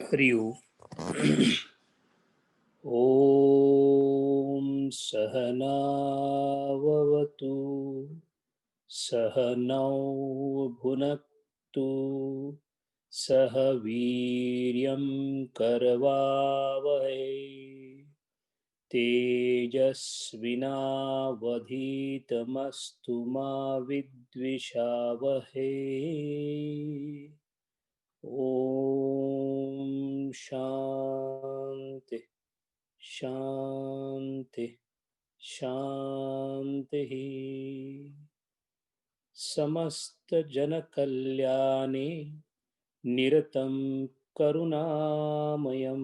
हरि ओम्। ॐ सहनाववतु सहनौ भुनक्तु सह वीर्यं करवावहै तेजस्विनावधीतमस्तु मा विद्विषावहै। ॐ शान्ति शान्ति शान्तिः। समस्तजनकल्याणे निरतं करुणामयं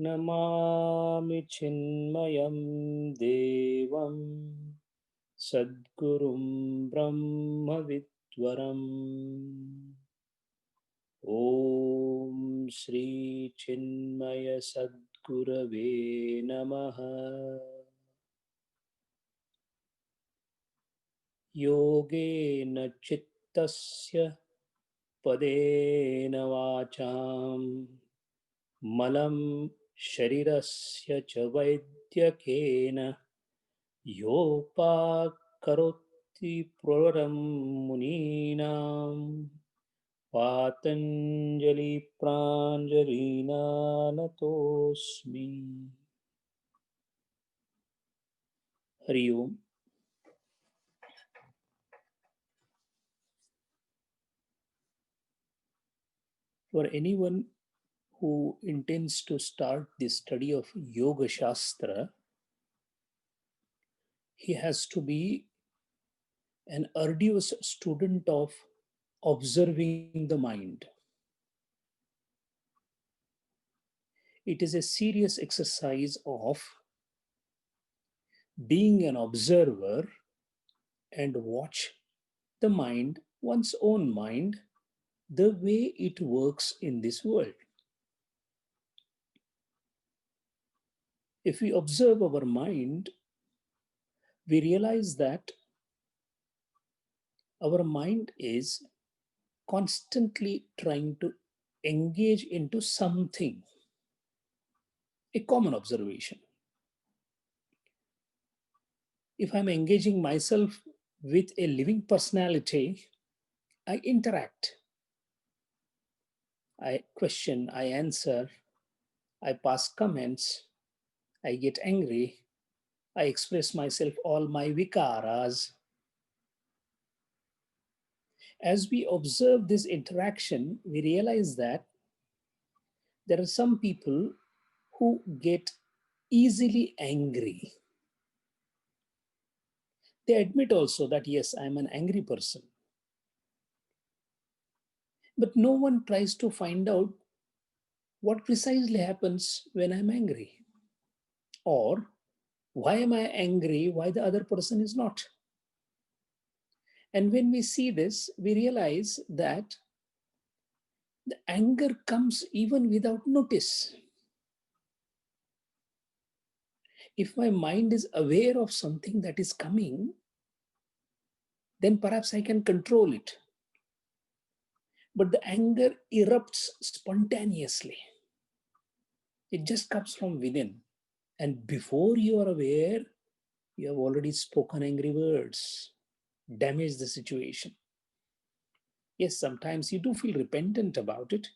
नमामि चिन्मयं देवं सद्गुरुं ब्रह्मविद्वरम्। ॐ श्री चिन्मय सद्गुरवे नमः। योगेन चित्तस्य पदेन वाचां मलं शरीरस्य च वैद्यकेन योपाकरोति पुरं मुनीनां पातञ्जलि प्राञ्जलिना नतोऽस्मि। हरि ओम्। For anyone who intends to start the study of Yoga Shastra, he has to be an arduous student of observing the mind. It is a serious exercise of being an observer and watch the mind, one's own mind, the way it works in this world. If we observe our mind, we realize that our mind is constantly trying to engage into something, a common observation. If I'm engaging myself with a living personality, I interact, I question, I answer, I pass comments, I get angry, I express myself, all my vikaras. As we observe this interaction, we realize that there are some people who get easily angry. They admit also that, yes, I'm an angry person. But no one tries to find out what precisely happens when I'm angry. Or why am I angry? Why the other person is not? And when we see this, we realize that the anger comes even without notice. If my mind is aware of something that is coming, then perhaps I can control it. But the anger erupts spontaneously. It just comes from within. And before you are aware, you have already spoken angry words, damaged the situation. Yes, sometimes you do feel repentant about it.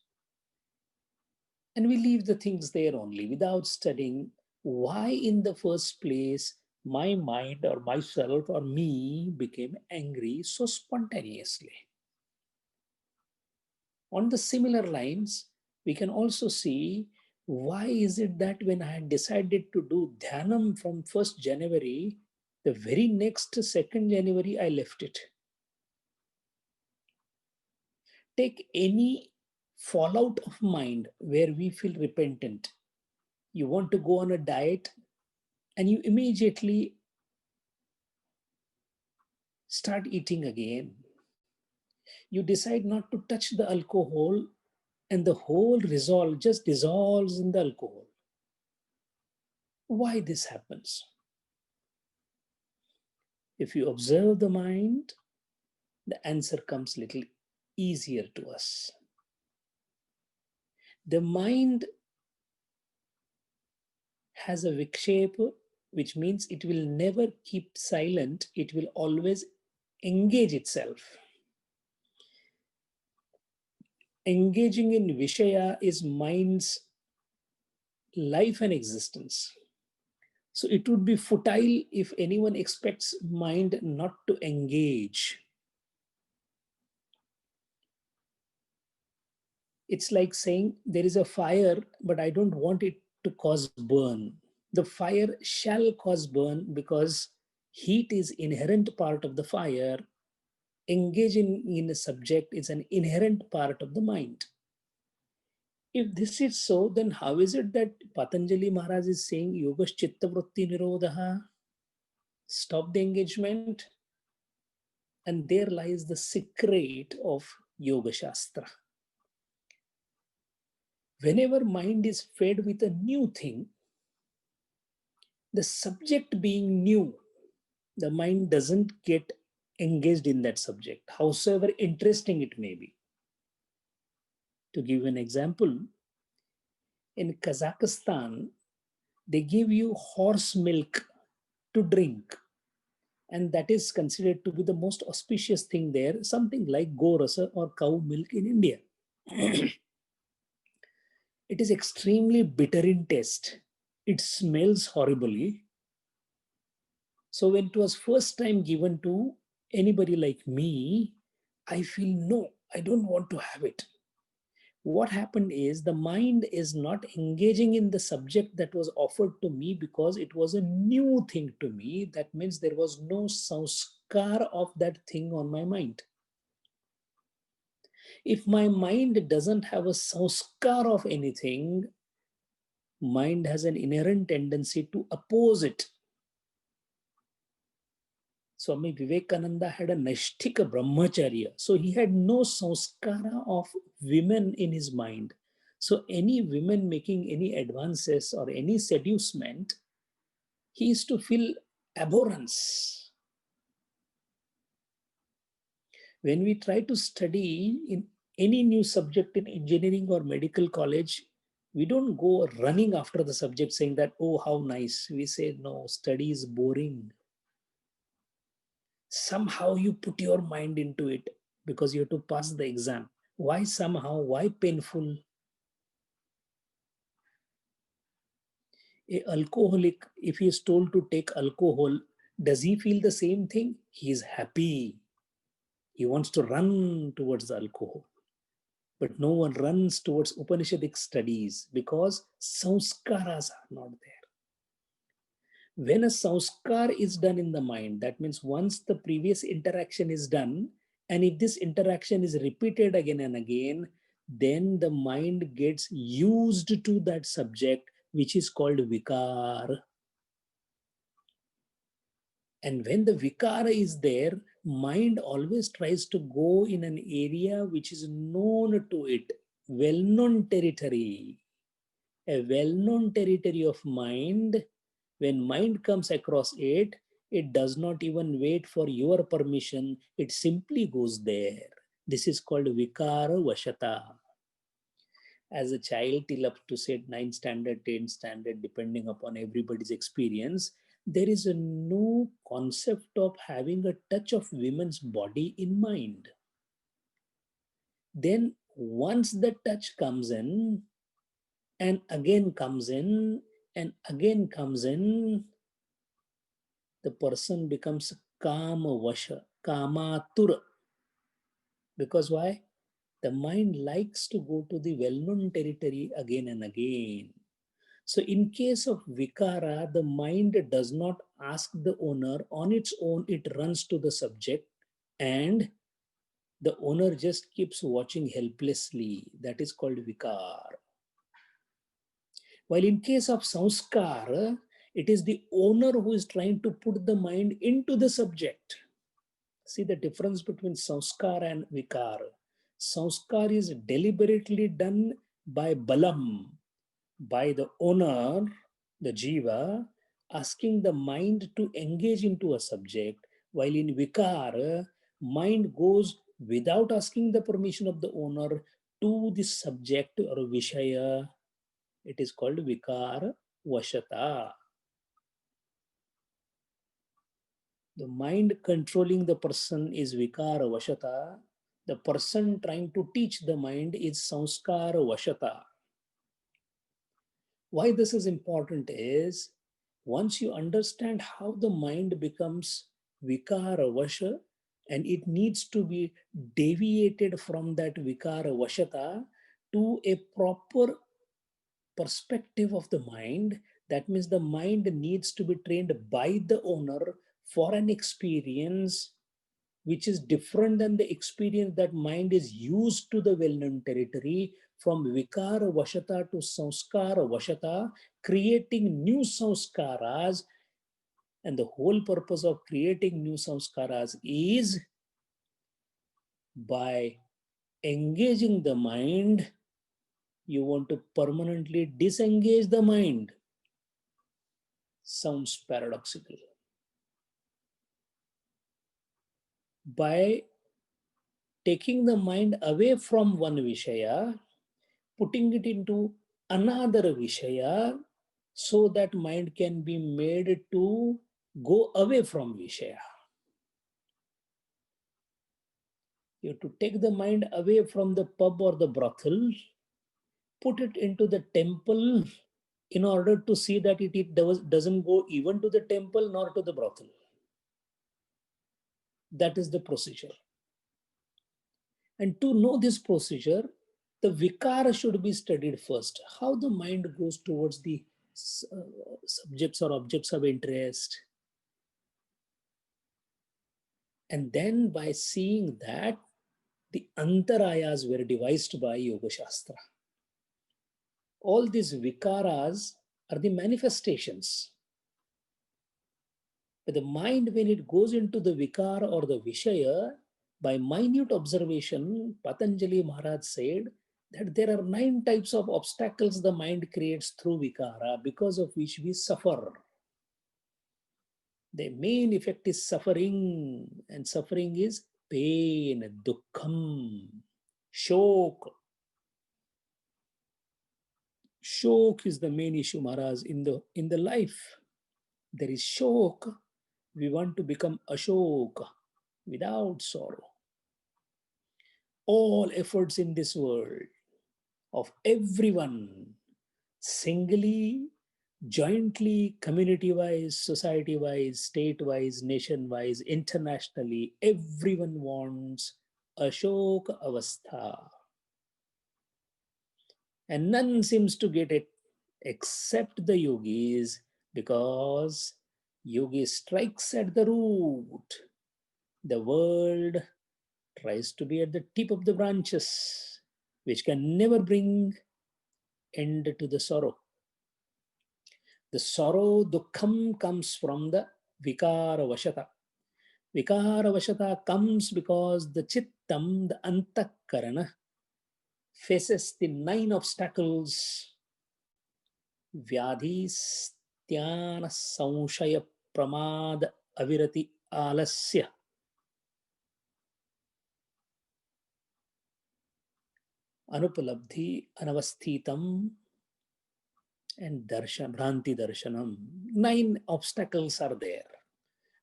And we leave the things there only without studying why, in the first place, my mind or myself or me became angry so spontaneously. On the similar lines, we can also see why is it that when I had decided to do Dhyanam from 1st January, the very next 2nd January, I left it. Take any fallout of mind where we feel repentant. You want to go on a diet and you immediately start eating again. You decide not to touch the alcohol and the whole resolve just dissolves in the alcohol. Why this happens? If you observe the mind, the answer comes little easier to us. The mind has a vikshepa, which means it will never keep silent, it will always engage itself. Engaging in Vishaya is mind's life and existence. So it would be futile if anyone expects mind not to engage. It's like saying there is a fire, but I don't want it to cause burn. The fire shall cause burn because heat is inherent part of the fire. Engaging in a subject is an inherent part of the mind. If this is so, then how is it that Patanjali Maharaj is saying Yoga's Chitta Vritti Nirodha? Stop the engagement. And there lies the secret of Yoga Shastra. Whenever mind is fed with a new thing, the subject being new, the mind doesn't get engaged in that subject, howsoever interesting it may be. To give an example, in Kazakhstan, they give you horse milk to drink, and that is considered to be the most auspicious thing there, something like go rasa or cow milk in India. It is extremely bitter in taste. It smells horribly. So when it was first time given to anybody like me, I feel no, I don't want to have it. What happened is the mind is not engaging in the subject that was offered to me because it was a new thing to me. That means there was no sanskar of that thing on my mind. If my mind doesn't have a sanskar of anything, mind has an inherent tendency to oppose it. Swami Vivekananda had a Nashtika Brahmacharya. So he had no sanskara of women in his mind. So any women making any advances or any seducement, he used to feel abhorrence. When we try to study in any new subject in engineering or medical college, we don't go running after the subject saying that, oh, how nice. We say, no, study is boring. Somehow you put your mind into it because you have to pass the exam. Why somehow? Why painful? A alcoholic, if he is told to take alcohol, does he feel the same thing? He is happy. He wants to run towards the alcohol. But no one runs towards Upanishadic studies because sanskaras are not there. When a sanskar is done in the mind, that means once the previous interaction is done, and if this interaction is repeated again and again, then the mind gets used to that subject, which is called vikar. And when the vikara is there, mind always tries to go in an area which is known to it, well-known territory. A well-known territory of mind, when mind comes across it, it does not even wait for your permission. It simply goes there. This is called vikara vashata. As a child, till up to say 9th standard, 10th standard, depending upon everybody's experience, there is a no concept of having a touch of women's body in mind. Then once the touch comes in, and again comes in, and again comes in, the person becomes kama vasha, kamatura. Because why? The mind likes to go to the well-known territory again and again. So in case of vikara, the mind does not ask the owner. On its own, it runs to the subject and the owner just keeps watching helplessly. That is called vikar. While in case of sanskar, it is the owner who is trying to put the mind into the subject. See the difference between sanskar and vikar. Sanskar is deliberately done by balam, by the owner, the jiva, asking the mind to engage into a subject, while in vikar, mind goes without asking the permission of the owner to the subject or vishaya, it is called vikara vashata. The mind controlling the person is vikara vashata. The person trying to teach the mind is samskara vashata. Why this is important is, once you understand how the mind becomes vikara vasha, and it needs to be deviated from that vikara vashata to a proper perspective of the mind, that means the mind needs to be trained by the owner for an experience which is different than the experience that mind is used to the well-known territory, from vikara vashata to samskara vashata, creating new samskaras. And the whole purpose of creating new samskaras is by engaging the mind, you want to permanently disengage the mind. Sounds paradoxical. By taking the mind away from one vishaya, putting it into another vishaya, so that mind can be made to go away from vishaya. You have to take the mind away from the pub or the brothel, put it into the temple, in order to see that it doesn't go even to the temple nor to the brothel. That is the procedure. And to know this procedure, the vikara should be studied first. How the mind goes towards the subjects or objects of interest. And then by seeing that, the antarayas were devised by Yoga Shastra. All these vikaras are the manifestations. But the mind, when it goes into the vikara or the vishaya, by minute observation, Patanjali Maharaj said that there are 9 types of obstacles the mind creates through vikara, because of which we suffer. The main effect is suffering, and suffering is pain, dukkham, shok. Shok is the main issue, Maharaj, in the life. There is shok. We want to become ashok, without sorrow. All efforts in this world of everyone, singly, jointly, community-wise, society-wise, state-wise, nation-wise, internationally, everyone wants Ashoka Avastha. And none seems to get it except the yogis, because yogi strikes at the root. The world tries to be at the tip of the branches, which can never bring end to the sorrow. The sorrow, dukkham, comes from the vikara vashata. Vikara vashata comes because the chittam, the antakarana, faces the 9 obstacles: vyadhi, styana, samshaya, pramad, avirati, alasya. Anupalabdhi, anavasthitam, and darshan, bhranti darshanam. 9 obstacles are there.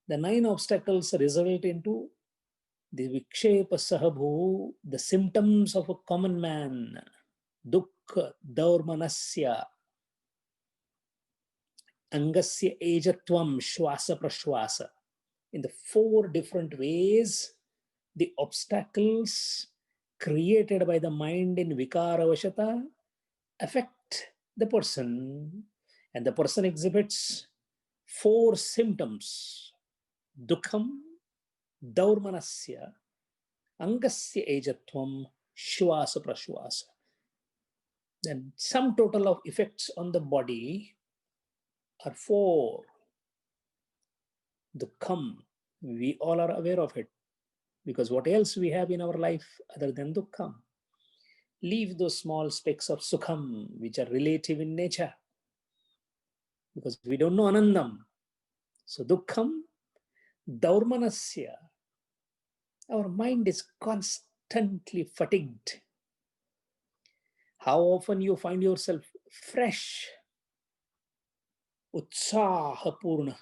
The 9 obstacles result into the vikshepa sahabhu, the symptoms of a common man: dukkha, daurmanasya, angasya ejatvam, shwasa prashwasa. In the 4 different ways, the obstacles created by the mind in vikara vashata affect the person, and the person exhibits 4 symptoms: dukkham, daurmanasya, angasya ejatvam, shwasa prashwasa. Then sum total of effects on the body are 4. Dukkham, we all are aware of it, because what else we have in our life other than dukkham? Leave those small specks of sukham, which are relative in nature, because we don't know anandam. So dukkham, daurmanasya, our mind is constantly fatigued. How often you find yourself fresh, utsahapurna,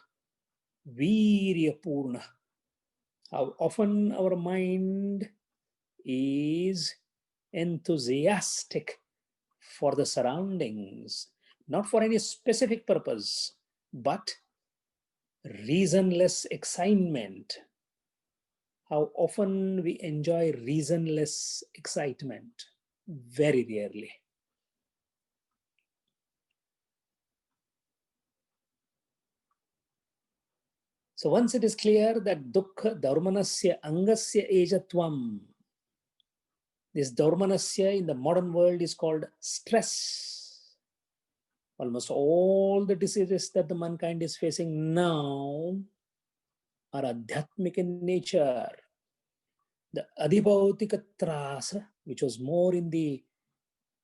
viryapurna. How often our mind is enthusiastic for the surroundings, not for any specific purpose, but reasonless excitement. How often we enjoy reasonless excitement? Very rarely. So once it is clear that dukkha dharmanasya angasya ejatvam, this dharmanasya in the modern world is called stress. Almost all the diseases that the mankind is facing now are adhyatmic in nature. The adhibhautika trasa, which was more in the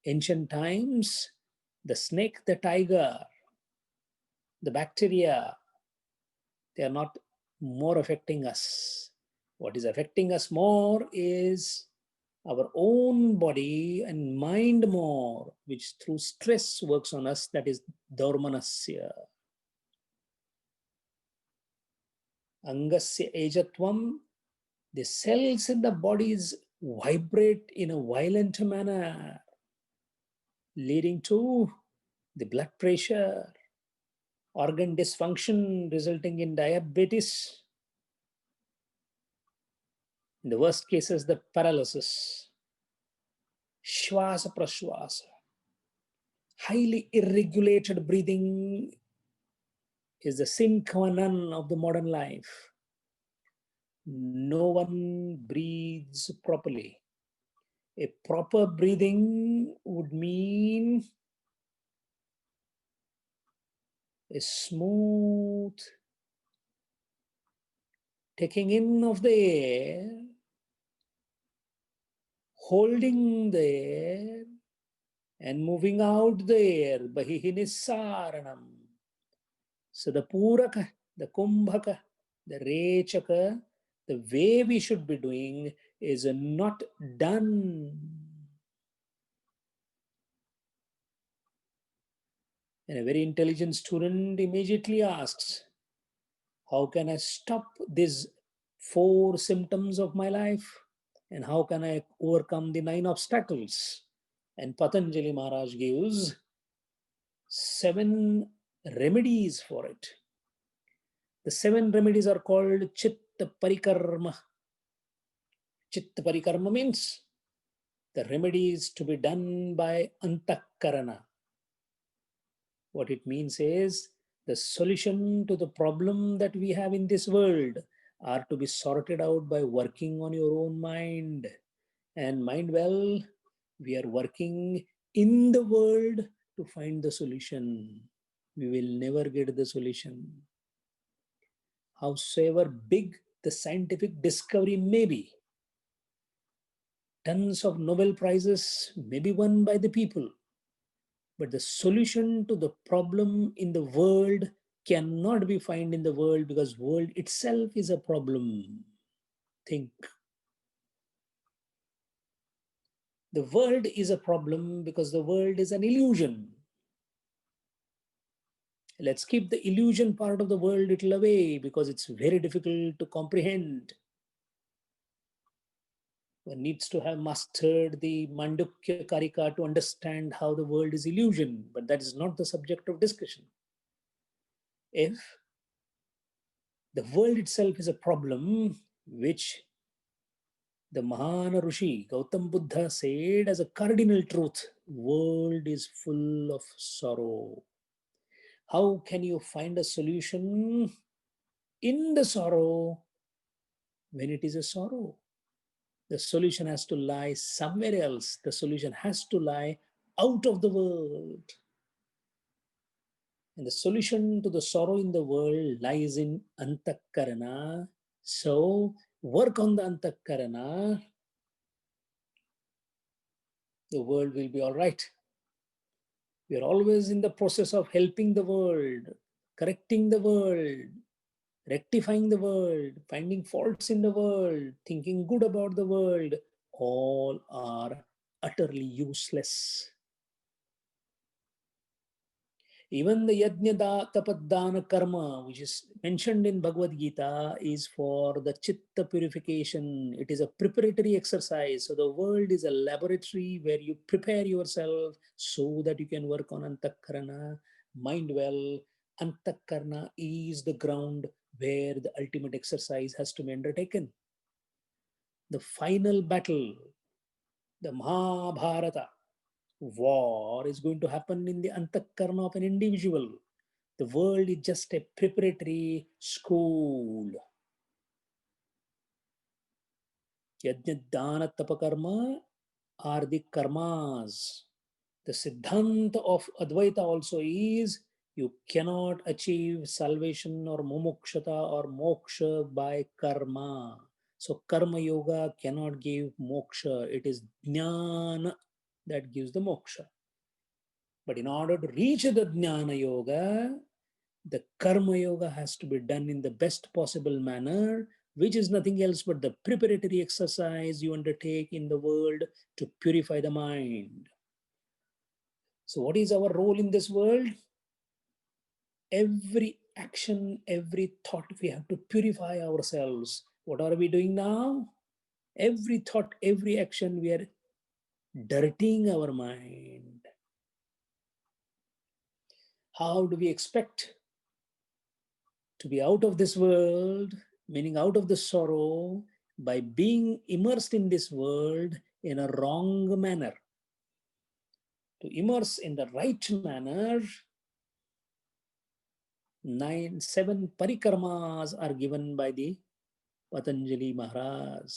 ancient times, the snake, the tiger, the bacteria, they are not more affecting us. What is affecting us more is our own body and mind more, which through stress works on us, that is dharmanasya. Angasya ejatvam, the cells in the bodies vibrate in a violent manner, leading to the blood pressure, organ dysfunction resulting in diabetes, in the worst cases, the paralysis, shvasa prashvasa, highly irregulated breathing is the sine qua non of the modern life. No one breathes properly. A proper breathing would mean a smooth taking in of the air, holding the air, and moving out the air. Bahihi nissaranam. So the puraka, the kumbhaka, the rechaka, the way we should be doing is not done. And a very intelligent student immediately asks, how can I stop these 4 symptoms of my life? And how can I overcome the 9 obstacles? And Patanjali Maharaj gives 7 remedies for it. The 7 remedies are called Chitta Parikarma. Chitta Parikarma means the remedies to be done by Antakarana. What it means is the solution to the problem that we have in this world are to be sorted out by working on your own mind. And mind well, we are working in the world to find the solution. We will never get the solution. Howsoever big the scientific discovery may be, tons of Nobel Prizes may be won by the people, but the solution to the problem in the world cannot be found in the world, because world itself is a problem. Think. The world is a problem because the world is an illusion. Let's keep the illusion part of the world little away, because it's very difficult to comprehend. One needs to have mastered the Mandukya Karika to understand how the world is illusion, but that is not the subject of discussion. If the world itself is a problem, which the Mahana Rishi Gautam Buddha said as a cardinal truth, world is full of sorrow. How can you find a solution in the sorrow when it is a sorrow? The solution has to lie somewhere else. The solution has to lie out of the world. And the solution to the sorrow in the world lies in Antakarana. So work on the Antakarana. The world will be all right. We are always in the process of helping the world, correcting the world, rectifying the world, finding faults in the world, thinking good about the world. All are utterly useless. Even the yajna tapadana karma, which is mentioned in Bhagavad Gita, is for the chitta purification. It is a preparatory exercise. So the world is a laboratory where you prepare yourself so that you can work on antakarana, mind well. Antakarana is the ground where the ultimate exercise has to be undertaken. The final battle, the Mahabharata war, is going to happen in the antakarana of an individual. The world is just a preparatory school. Yajna, dana, tapakarma are the karmas. The siddhanta of Advaita also is you cannot achieve salvation or mumukshata or moksha by karma. So karma yoga cannot give moksha. It is jnana that gives the moksha. But in order to reach the jnana yoga, the karma yoga has to be done in the best possible manner, which is nothing else but the preparatory exercise you undertake in the world to purify the mind. So what is our role in this world? Every action, every thought, we have to purify ourselves. What are we doing now? Every thought, every action, we are dirtying our mind. How do we expect to be out of this world, meaning out of the sorrow, by being immersed in this world in a wrong manner? To immerse in the right manner, 7 parikramas are given by the Patanjali Maharaj.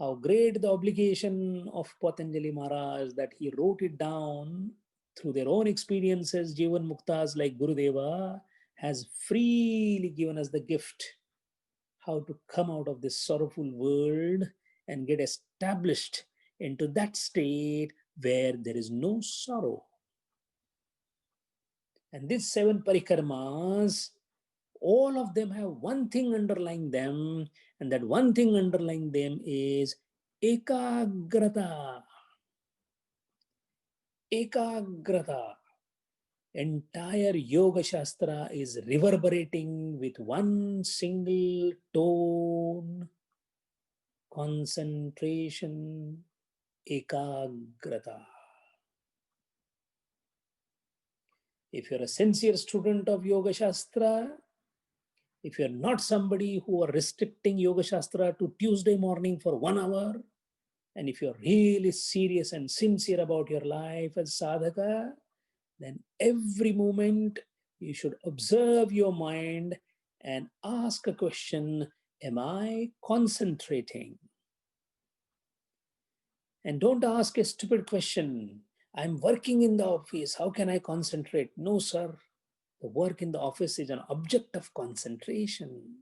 How great the obligation of Patanjali Maharaj that he wrote it down through their own experiences. Jivan Muktas like Gurudeva has freely given us the gift how to come out of this sorrowful world and get established into that state where there is no sorrow. And these 7 parikramas, all of them have one thing underlying them, and that one thing underlying them is ekagrata. Ekagrata. Entire Yoga Shastra is reverberating with one single tone: concentration, ekagrata. If you're a sincere student of Yoga Shastra, if you're not somebody who are restricting Yoga Shastra to Tuesday morning for 1 hour, and if you're really serious and sincere about your life as sadhaka, then every moment you should observe your mind and ask a question: am I concentrating? And don't ask a stupid question. I'm working in the office. How can I concentrate? No, sir. The work in the office is an object of concentration.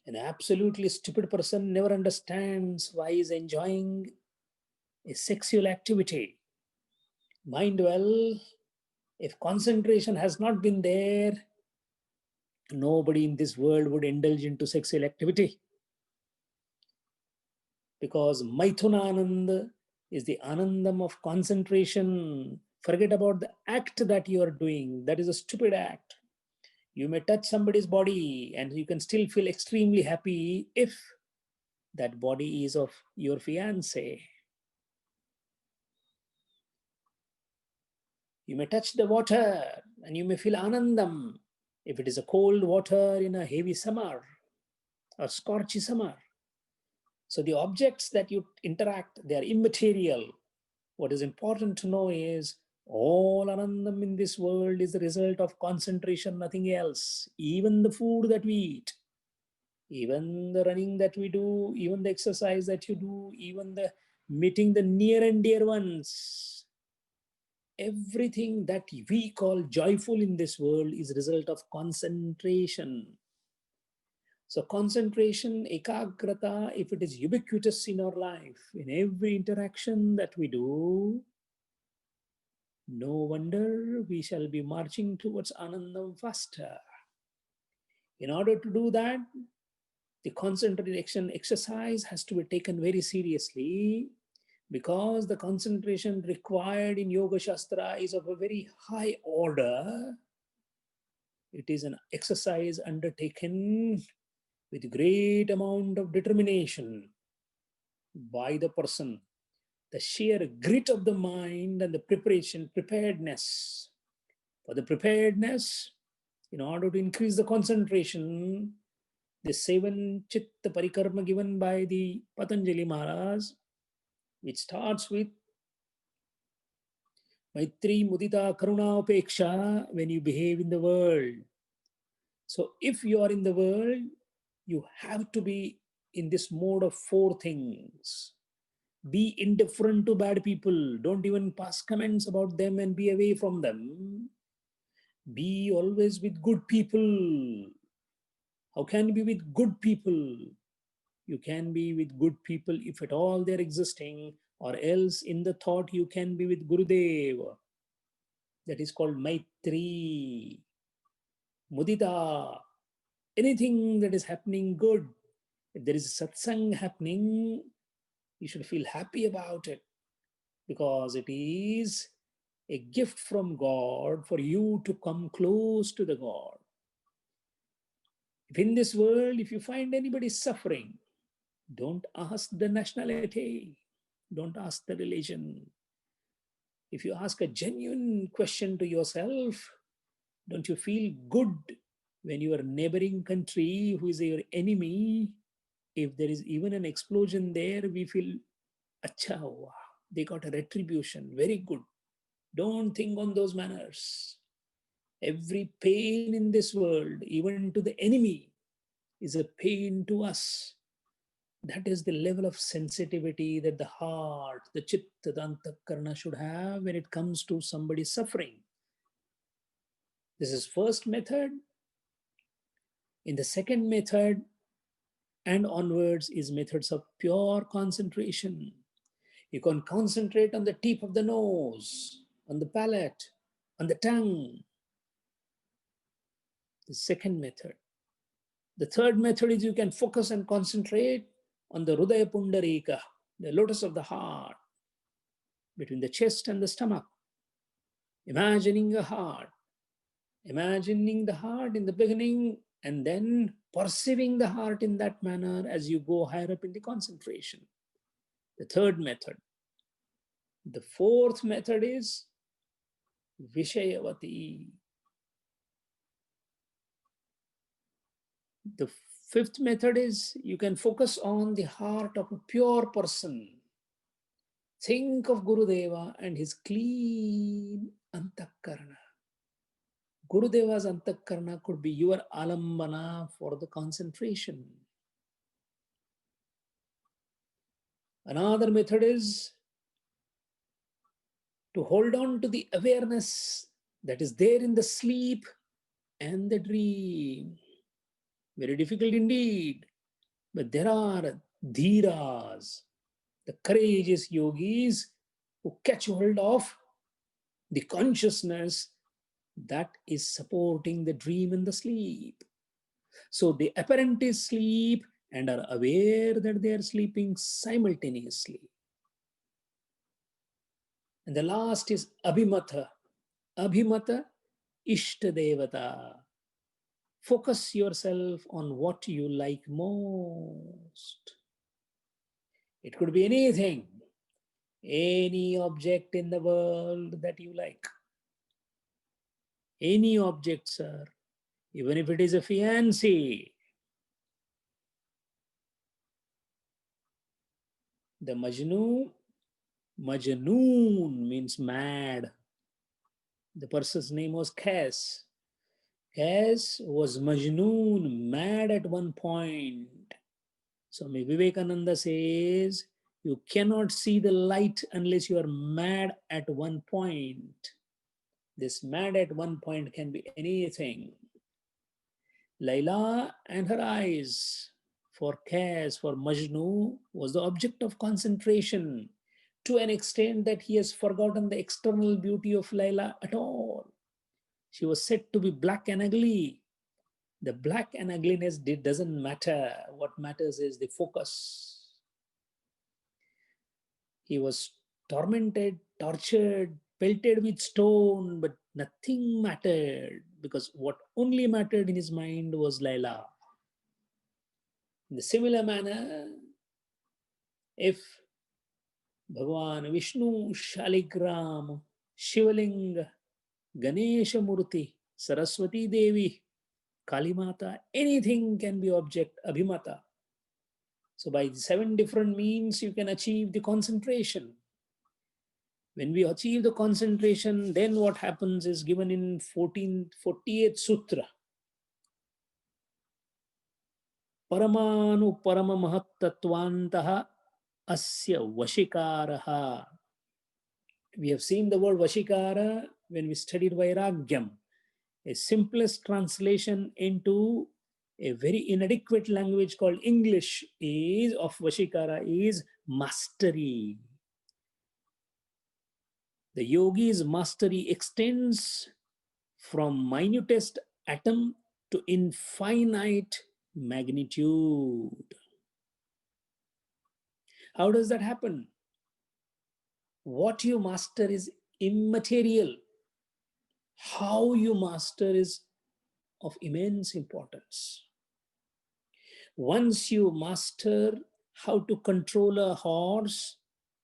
An absolutely stupid person never understands why he's enjoying a sexual activity. Mind well, if concentration has not been there, nobody in this world would indulge into sexual activity. Because Maithunananda is the anandam of concentration. Forget about the act that you are doing. That is a stupid act. You may touch somebody's body and you can still feel extremely happy if that body is of your fiance. You may touch the water and you may feel anandam if it is a cold water in a heavy summer or scorchy summer. So the objects that you interact, they are immaterial. What is important to know is all anandam in this world is the result of concentration, nothing else. Even the food that we eat, even the running that we do, even the exercise that you do, even the meeting the near and dear ones, everything that we call joyful in this world is a result of concentration. So concentration, ekagrata, if it is ubiquitous in our life, in every interaction that we do, no wonder we shall be marching towards Anandam faster. In order to do that, the concentration exercise has to be taken very seriously. Because the concentration required in Yoga Shastra is of a very high order, it is an exercise undertaken with great amount of determination by the person. The sheer grit of the mind and the preparedness. For the preparedness, in order to increase the concentration, the 7 Chitta Parikarma given by the Patanjali Maharaj, which starts with Maitri, Mudita, Karuna, Upeksha, when you behave in the world. So if you are in the world, you have to be in this mode of 4 things. Be indifferent to bad people. Don't even pass comments about them and be away from them. Be always with good people. How can you be with good people? You can be with good people if at all they're existing, or else in the thought you can be with Gurudev. That is called Maitri. Mudita. Anything that is happening good. If there is satsang happening, you should feel happy about it, because it is a gift from God for you to come close to the God. If in this world, if you find anybody suffering, don't ask the nationality, don't ask the religion. If you ask a genuine question to yourself, don't you feel good when your neighboring country, who is your enemy, if there is even an explosion there, we feel, acha, wow, they got a retribution, very good. Don't think on those manners. Every pain in this world, even to the enemy, is a pain to us. That is the level of sensitivity that the heart, the chitta, the antakarna should have when it comes to somebody suffering. This is first method. In the second method and onwards is methods of pure concentration. You can concentrate on the tip of the nose, on the palate, on the tongue. The second method. The third method is you can focus and concentrate on the Hridaya Pundarika, the lotus of the heart, between the chest and the stomach. Imagining a heart. Imagining the heart in the beginning and then perceiving the heart in that manner as you go higher up in the concentration. The third method. The fourth method is Vishayavati. The fifth method is you can focus on the heart of a pure person. Think of Gurudeva and his clean antakarna. Gurudeva's antakarna could be your alambana for the concentration. Another method is to hold on to the awareness that is there in the sleep and the dream. Very difficult indeed. But there are dhiras, the courageous yogis who catch hold of the consciousness that is supporting the dream and the sleep. So they apparently sleep and are aware that they are sleeping simultaneously. And the last is Abhimata. Abhimata, Ishta Devata. Focus yourself on what you like most. It could be anything, any object in the world that you like. Any object, sir, even if it is a fiancé. The Majnoon means mad. The person's name was Qais. Qais was Majnoon, mad at one point. Swami Vivekananda says, you cannot see the light unless you are mad at one point. This mad at one point can be anything. Laila and her eyes for Qais, for Majnu, was the object of concentration to an extent that he has forgotten the external beauty of Laila at all. She was said to be black and ugly. The black and ugliness doesn't matter. What matters is the focus. He was tormented, tortured, pelted with stone, but nothing mattered because what only mattered in his mind was Laila. In the similar manner, if Bhagavan Vishnu, Shaligram, Shivaling, Ganesha Murti, Saraswati Devi, Kalimata, anything can be object, Abhimata. So by 7 different means, you can achieve the concentration. When we achieve the concentration, then what happens is given in 1448 Sutra. Paramanu Parama Mahattatvantaha Asya Vashikaraha. We have seen the word Vashikara when we studied Vairagyam. A simplest translation into a very inadequate language called English is of Vashikara is mastery. The yogi's mastery extends from minutest atom to infinite magnitude. How does that happen? What you master is immaterial. How you master is of immense importance. Once you master how to control a horse,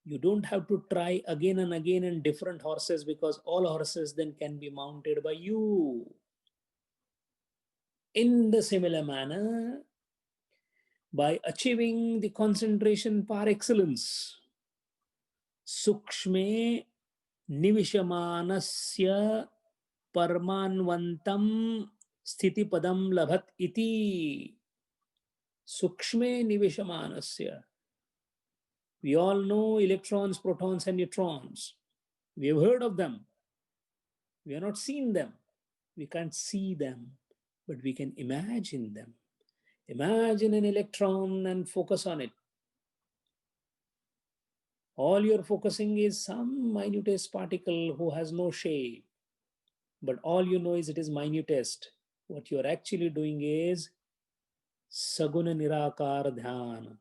you don't have to try again and again in different horses because all horses then can be mounted by you. In the similar manner, by achieving the concentration par excellence, Sukshme Nivishamanasya Parmanvantam Sthitipadam Labhat iti. Sukshme Nivishamanasya. We all know electrons, protons, and neutrons. We have heard of them. We have not seen them. We can't see them, but we can imagine them. Imagine an electron and focus on it. All you're focusing is some minutest particle who has no shape. But all you know is it is minutest. What you're actually doing is Saguna Nirakar Dhyana.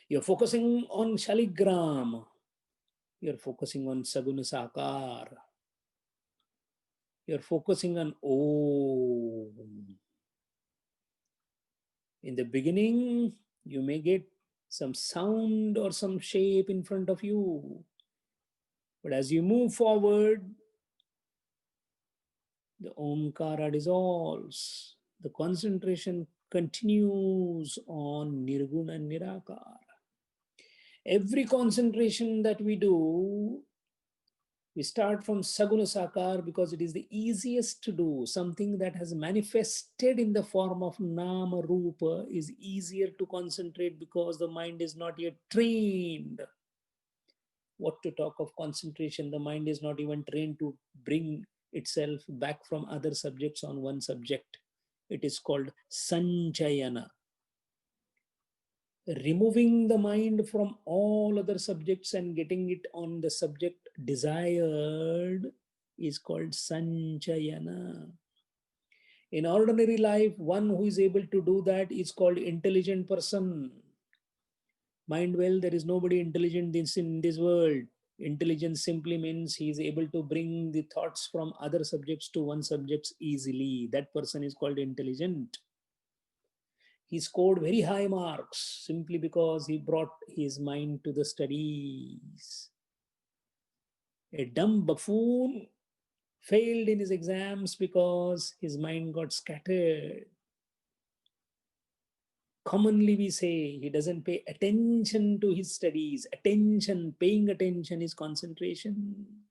You're focusing on Shaligram. You're focusing on Saguna Sakar. You're focusing on Om. In the beginning, you may get some sound or some shape in front of you. But as you move forward, the Omkara dissolves. The concentration continues on Nirguna and Nirakara. Every concentration that we do, we start from Saguna Sakar because it is the easiest to do. Something that has manifested in the form of Nama Rupa is easier to concentrate because the mind is not yet trained. What to talk of concentration? The mind is not even trained to bring itself back from other subjects on one subject. It is called Sanchayana. Removing the mind from all other subjects and getting it on the subject desired is called Sanchayana. In ordinary life, one who is able to do that is called intelligent person. Mind well, there is nobody intelligent in this world. Intelligence simply means he is able to bring the thoughts from other subjects to one subject easily. That person is called intelligent. He scored very high marks simply because he brought his mind to the studies. A dumb buffoon failed in his exams because his mind got scattered. Commonly we say he doesn't pay attention to his studies. Attention, paying attention is concentration.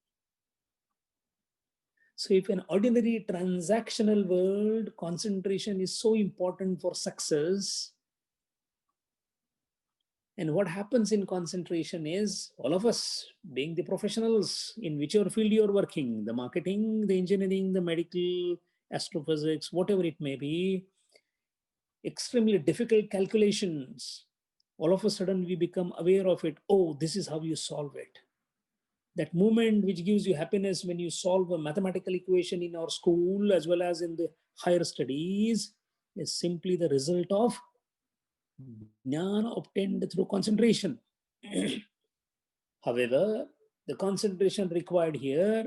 So if in ordinary transactional world, concentration is so important for success, and what happens in concentration is all of us being the professionals in whichever field you're working, the marketing, the engineering, the medical, astrophysics, whatever it may be, extremely difficult calculations, all of a sudden we become aware of it. Oh, this is how you solve it. That moment which gives you happiness when you solve a mathematical equation in our school as well as in the higher studies is simply the result of jnana obtained through concentration. However, the concentration required here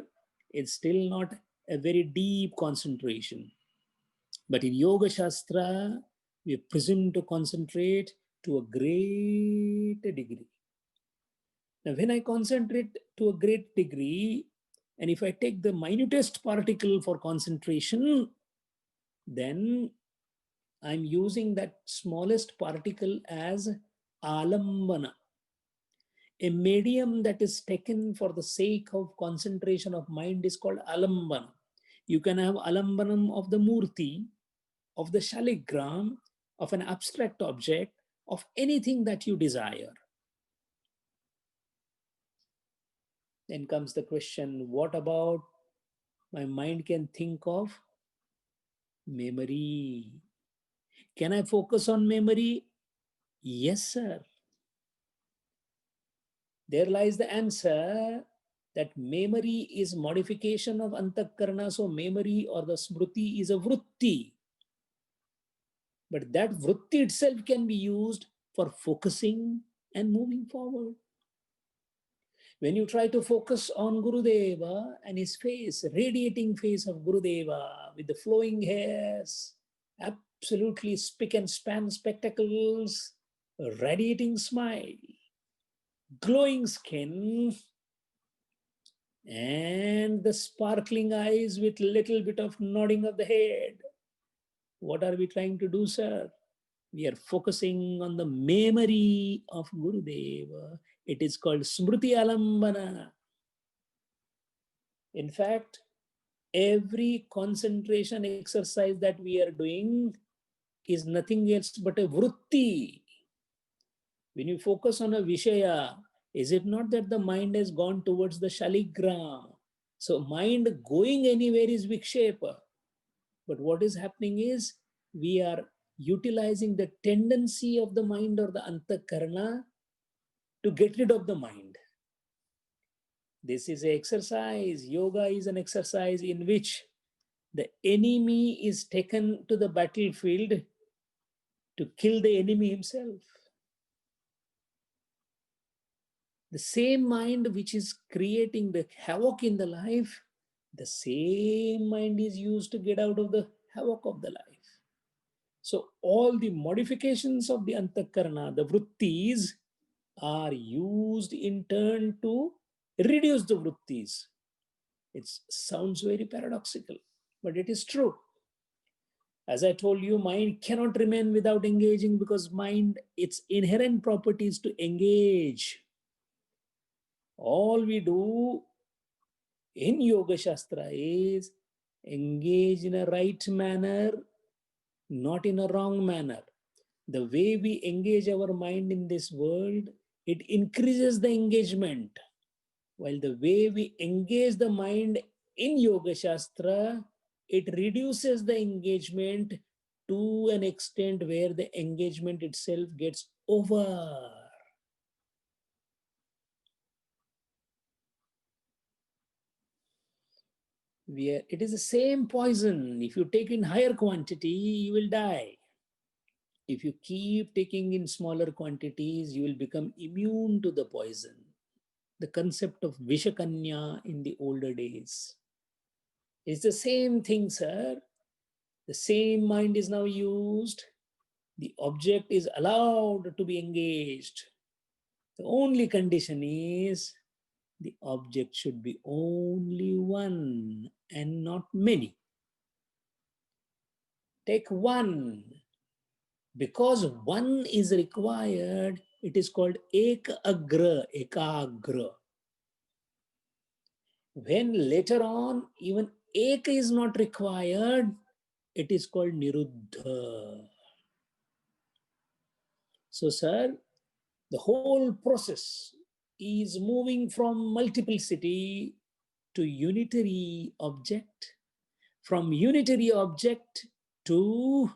is still not a very deep concentration. But in Yoga Shastra, we are presumed to concentrate to a great degree. Now, when I concentrate to a great degree, and if I take the minutest particle for concentration, then I'm using that smallest particle as alambana, a medium that is taken for the sake of concentration of mind is called alambana. You can have alambanam of the murti, of the shaligram, of an abstract object, of anything that you desire. Then comes the question, what about my mind can think of memory? Can I focus on memory? Yes, sir. There lies the answer that memory is modification of antakarana. So memory or the smriti is a vritti. But that vritti itself can be used for focusing and moving forward. When you try to focus on Gurudeva and his face, radiating face of Gurudeva with the flowing hairs, absolutely spick and span spectacles, radiating smile, glowing skin, and the sparkling eyes with little bit of nodding of the head. What are we trying to do, sir? We are focusing on the memory of Gurudeva. It is called Smriti Alambana. In fact, every concentration exercise that we are doing is nothing else but a vritti. When you focus on a Vishaya, is it not that the mind has gone towards the Shaligram? So mind going anywhere is Vikshepa. But what is happening is we are utilizing the tendency of the mind or the antakarana to get rid of the mind. This is an exercise. Yoga is an exercise in which the enemy is taken to the battlefield to kill the enemy himself. The same mind which is creating the havoc in the life, the same mind is used to get out of the havoc of the life. So all the modifications of the antakarana, the vrittis, are used in turn to reduce the vrittis. It sounds very paradoxical, but it is true. As I told you, mind cannot remain without engaging because mind, its inherent property is to engage. All we do in Yoga Shastra is engage in a right manner, not in a wrong manner. The way we engage our mind in this world, it increases the engagement. While the way we engage the mind in Yoga Shastra, it reduces the engagement to an extent where the engagement itself gets over. It is the same poison. If you take in higher quantity, you will die. If you keep taking in smaller quantities, you will become immune to the poison. The concept of Vishakanya in the older days. It's the same thing, sir. The same mind is now used. The object is allowed to be engaged. The only condition is the object should be only one and not many. Take one. Because one is required, it is called ekagra, ekagra. When later on, even ek is not required, it is called niruddha. So, sir, the whole process is moving from multiplicity to unitary object, from unitary object to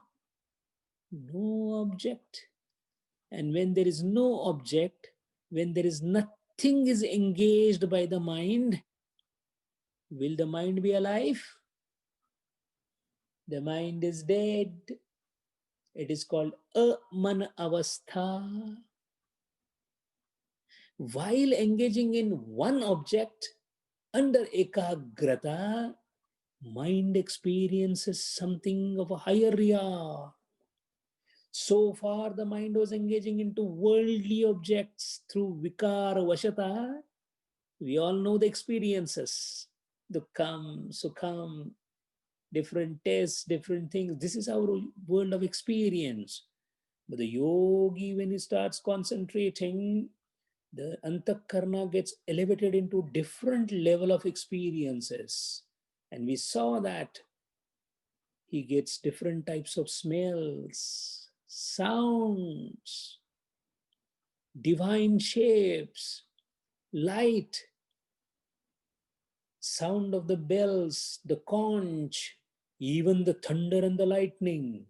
no object. And when there is no object, when there is nothing is engaged by the mind, will the mind be alive? The mind is dead. It is called aman avastha. while engaging in one object under ekagrata, mind experiences something of a higher realm. So far, the mind was engaging into worldly objects through vikara vashata. We all know the experiences, dukkam, sukham, different tastes, different things. This is our world of experience. But the yogi, when he starts concentrating, the antakarna gets elevated into different level of experiences. And we saw that he gets different types of smells, sounds, divine shapes, light, sound of the bells, the conch, even the thunder and the lightning.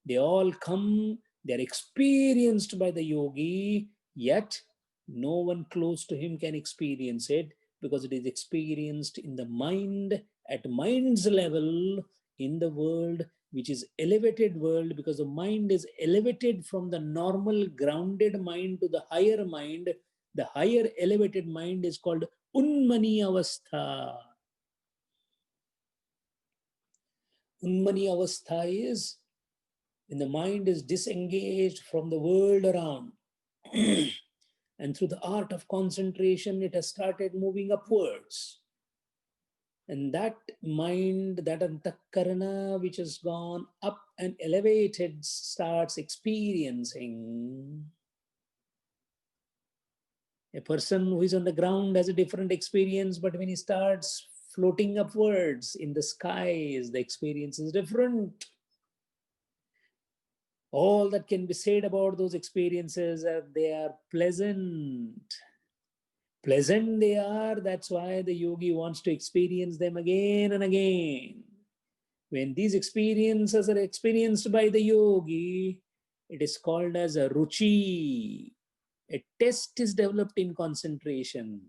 They all come, they're experienced by the yogi, yet no one close to him can experience it because it is experienced in the mind, at mind's level, in the world, which is elevated world, because the mind is elevated from the normal grounded mind to the higher mind. The higher elevated mind is called Unmani Avastha. Unmani Avastha is when the mind is disengaged from the world around. And through the art of concentration, it has started moving upwards. And that mind, that antakarana, which has gone up and elevated, starts experiencing. A person who is on the ground has a different experience, but when he starts floating upwards in the skies, the experience is different. All that can be said about those experiences are they are pleasant. Pleasant they are, that's why the yogi wants to experience them again and again. When these experiences are experienced by the yogi, it is called as a ruchi. A taste is developed in concentration.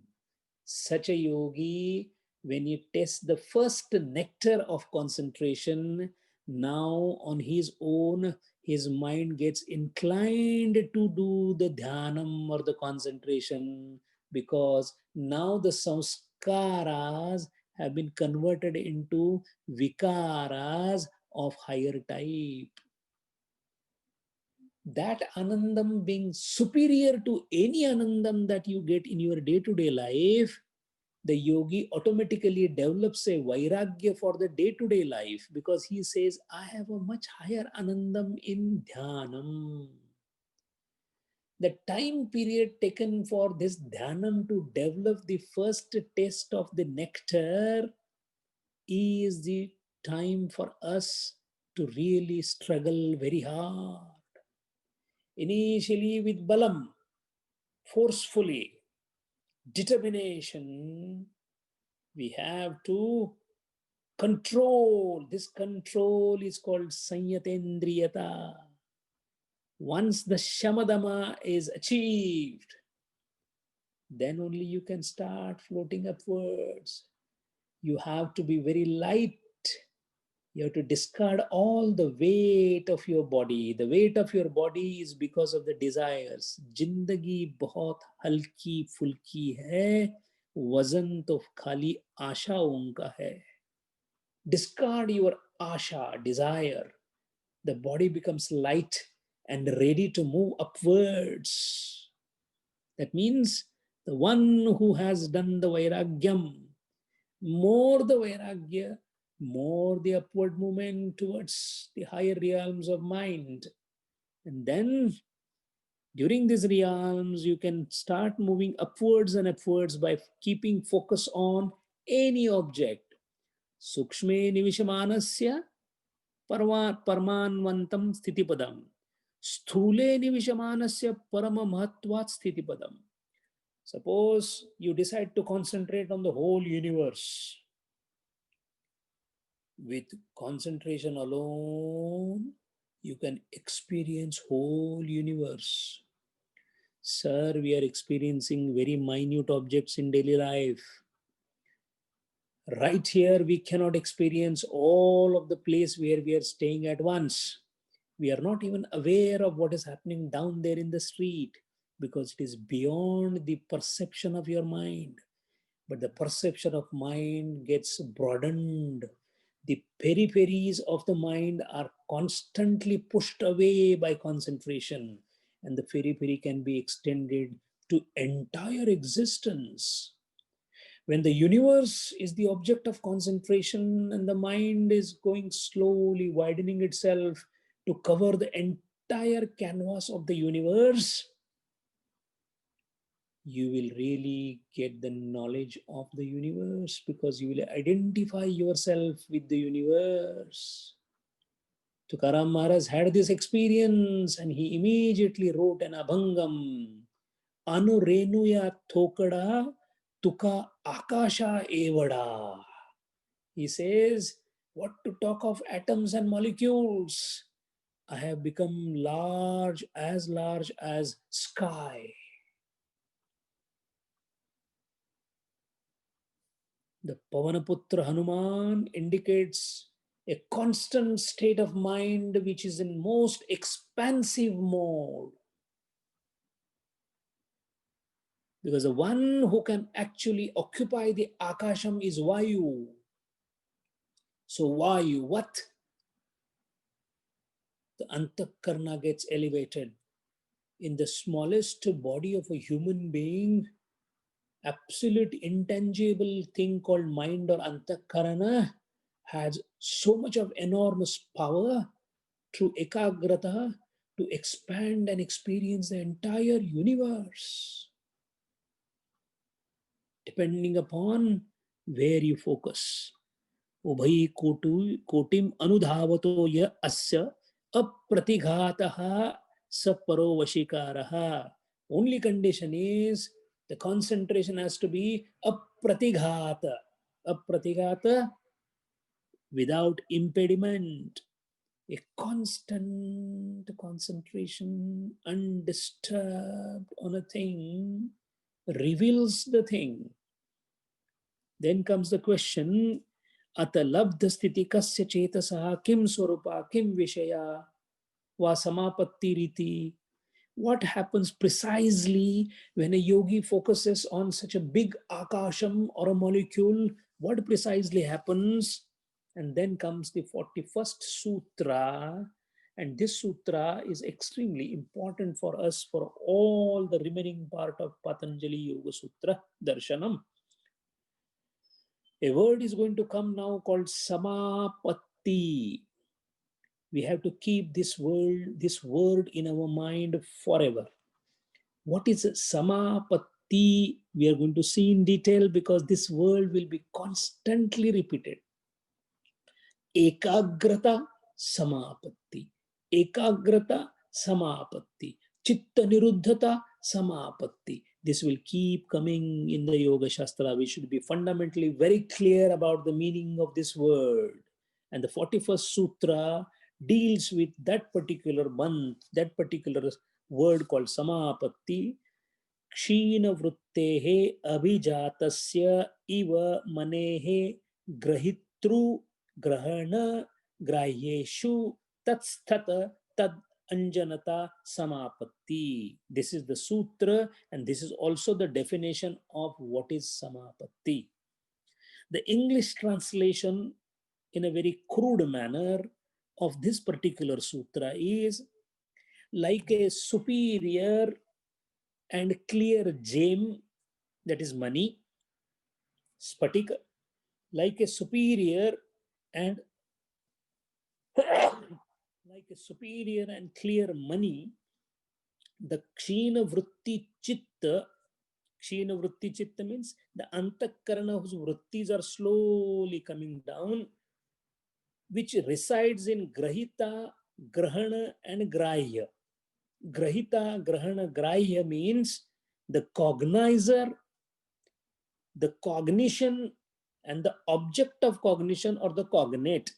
Such a yogi, when he tastes the first nectar of concentration, now on his own, his mind gets inclined to do the dhyanam or the concentration, because now the samskaras have been converted into vikaras of higher type. That anandam being superior to any anandam that you get in your day-to-day life, the yogi automatically develops a vairagya for the day-to-day life, because he says, I have a much higher anandam in dhyanam. The time period taken for this dhyanam to develop the first taste of the nectar is the time for us to really struggle very hard. Initially with balam, forcefully, determination, we have to control. This control is called sanyatendriyata. Once the shamadama is achieved, then only you can start floating upwards. You have to be very light. You have to discard all the weight of your body. The weight of your body is because of the desires. Jindagi bahut halki fulki hai, वजन तो खाली आशाओं का है. Discard your asha, desire. The body becomes light and ready to move upwards. That means the one who has done the vairagyam, more the vairagya, more the upward movement towards the higher realms of mind. And then during these realms, you can start moving upwards and upwards by keeping focus on any object. Sukshme nivishamanasya परमान्वंतम स्थितिपदम, स्थूले निविशमानस्य परम महत्वात् स्थितिपदम. Suppose you decide to concentrate on the whole universe. With concentration alone, you can experience whole universe. Sir, we are experiencing very minute objects in daily life. Right here, we cannot experience all of the place where we are staying at once. We are not even aware of what is happening down there in the street. because it is beyond the perception of your mind. But the perception of mind gets broadened. The peripheries of the mind are constantly pushed away by concentration, and the periphery can be extended to entire existence. When the universe is the object of concentration and the mind is going slowly widening itself to cover the entire canvas of the universe, you will really get the knowledge of the universe, because you will identify yourself with the universe. Tukaram Maharaj had this experience and he immediately wrote an Abhangam. Anu Renuya Thokada Tuka Akasha Evada. He says, what to talk of atoms and molecules? I have become large as sky. The Pavanaputra Hanuman indicates a constant state of mind which is in most expansive mode. Because the one who can actually occupy the Akasham is Vayu. So Vayu, what? The Antakarna gets elevated. In the smallest body of a human being, absolute intangible thing called mind or Antakarana has so much of enormous power through ekagrata to expand and experience the entire universe, depending upon where you focus. Ubhai kotim anudhavato ya asya apratigataha saparo vashikaraha. Only condition is the concentration has to be apratigata. Apratigata, without impediment. A constant concentration, undisturbed on a thing, reveals the thing. Then comes the question, Ata labdha sthiti kasya chetasaha kim swarupa kim vishaya va samapatti riti. What happens precisely when a yogi focuses on such a big akasham or a molecule? What precisely happens? And then comes the 41st sutra. And this sutra is extremely important for us for all the remaining part of Patanjali Yoga Sutra Darshanam. A word is going to come now called samapatti. We have to keep this word in our mind forever. What is samapatti? We are going to see in detail, because this word will be constantly repeated. Ekagrata samapatti. Ekagrata samapatti. Chitta niruddhata samapatti. This will keep coming in the Yoga Shastra. We should be fundamentally very clear about the meaning of this word. And the 41st Sutra deals with that particular month, that particular word called samapatti. Kshina vruttehe abhijatasya iva manehe grahitru grahana grahyeshu tatsthata tad anjanata samapatti. This is the sutra, and this is also the definition of what is samapatti. The English translation, in a very crude manner, of this particular sutra is like a superior and clear gem, that is money, spatika, like a superior and clear money, the kshina vritti chitta. Kshina vritti chitta means the antakarana whose vrittis are slowly coming down, which resides in grahita, grahana and grahya. Grahita, grahana, grahya means the cognizer, the cognition, and the object of cognition, or the cognate.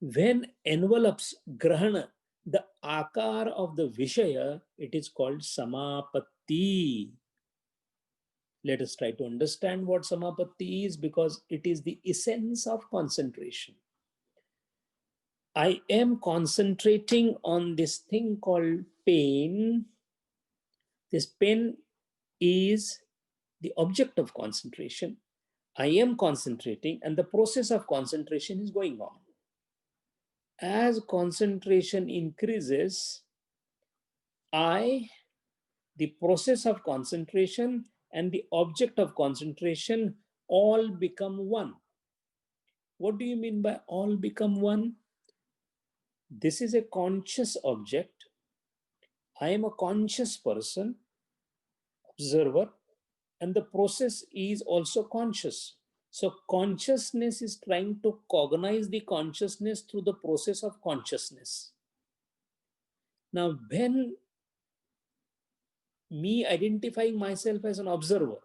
When envelopes grahana, the akar of the vishaya, it is called samapatti. Let us try to understand what samapatti is, because it is the essence of concentration. I am concentrating on this thing called pain, This pen is the object of concentration. I am concentrating, and the process of concentration is going on. As concentration increases, the process of concentration, and the object of concentration all become one. What do you mean by all become one? This is a conscious object. I am a conscious person, observer, and the process is also conscious. So consciousness is trying to cognize the consciousness through the process of consciousness. Now, when me identifying myself as an observer,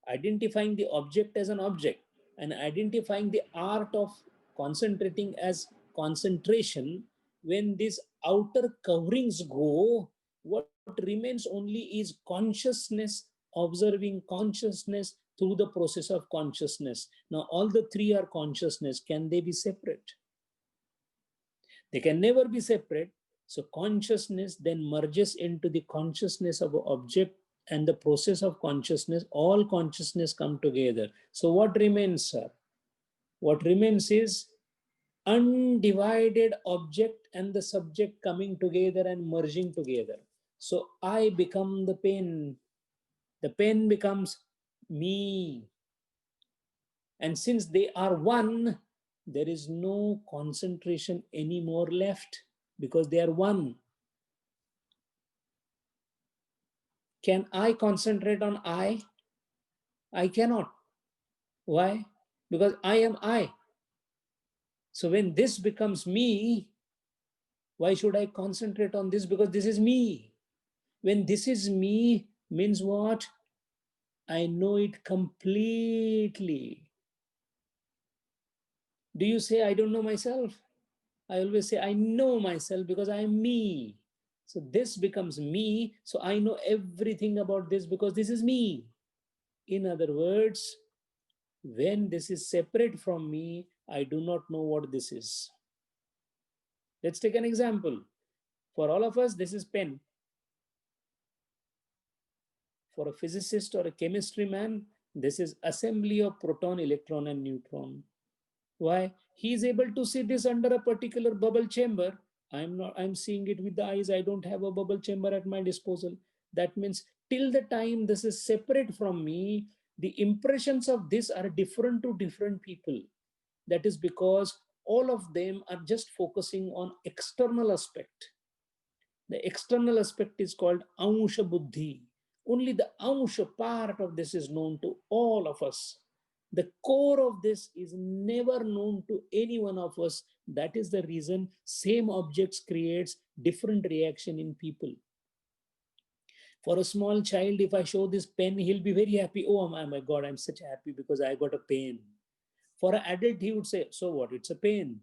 identifying the object as an object, and identifying the art of concentrating as concentration, when these outer coverings go, what remains only is consciousness, observing consciousness through the process of consciousness. Now, all the three are consciousness. Can they be separate? They can never be separate. So consciousness then merges into the consciousness of an object, and the process of consciousness, all consciousness come together. So what remains, sir? What remains is undivided object and the subject coming together and merging together. So I become the pen. The pen becomes me. And since they are one, there is no concentration anymore left because they are one. Can I concentrate on I? I cannot. Why? Because I am I. So when this becomes me, why should I concentrate on this? Because this is me. When this is me, means what? I know it completely. Do you say, I don't know myself? I always say, I know myself because I am me. So this becomes me. So I know everything about this because this is me. In other words, when this is separate from me, I do not know what this is. Let's take an example. For all of us, this is pen. For a physicist or a chemistry man, this is assembly of proton, electron, and neutron. Why? He is able to see this under a particular bubble chamber. I'm seeing it with the eyes. I don't have a bubble chamber at my disposal. That means till the time this is separate from me, the impressions of this are different to different people. That is because all of them are just focusing on external aspect. The external aspect is called Ansha Buddhi. Only the Ansha part of this is known to all of us. The core of this is never known to any one of us. That is the reason same objects creates different reaction in people. For a small child, if I show this pen, he'll be very happy. Oh my God, I'm such happy because I got a pen. For an adult, he would say, so what? It's a pen.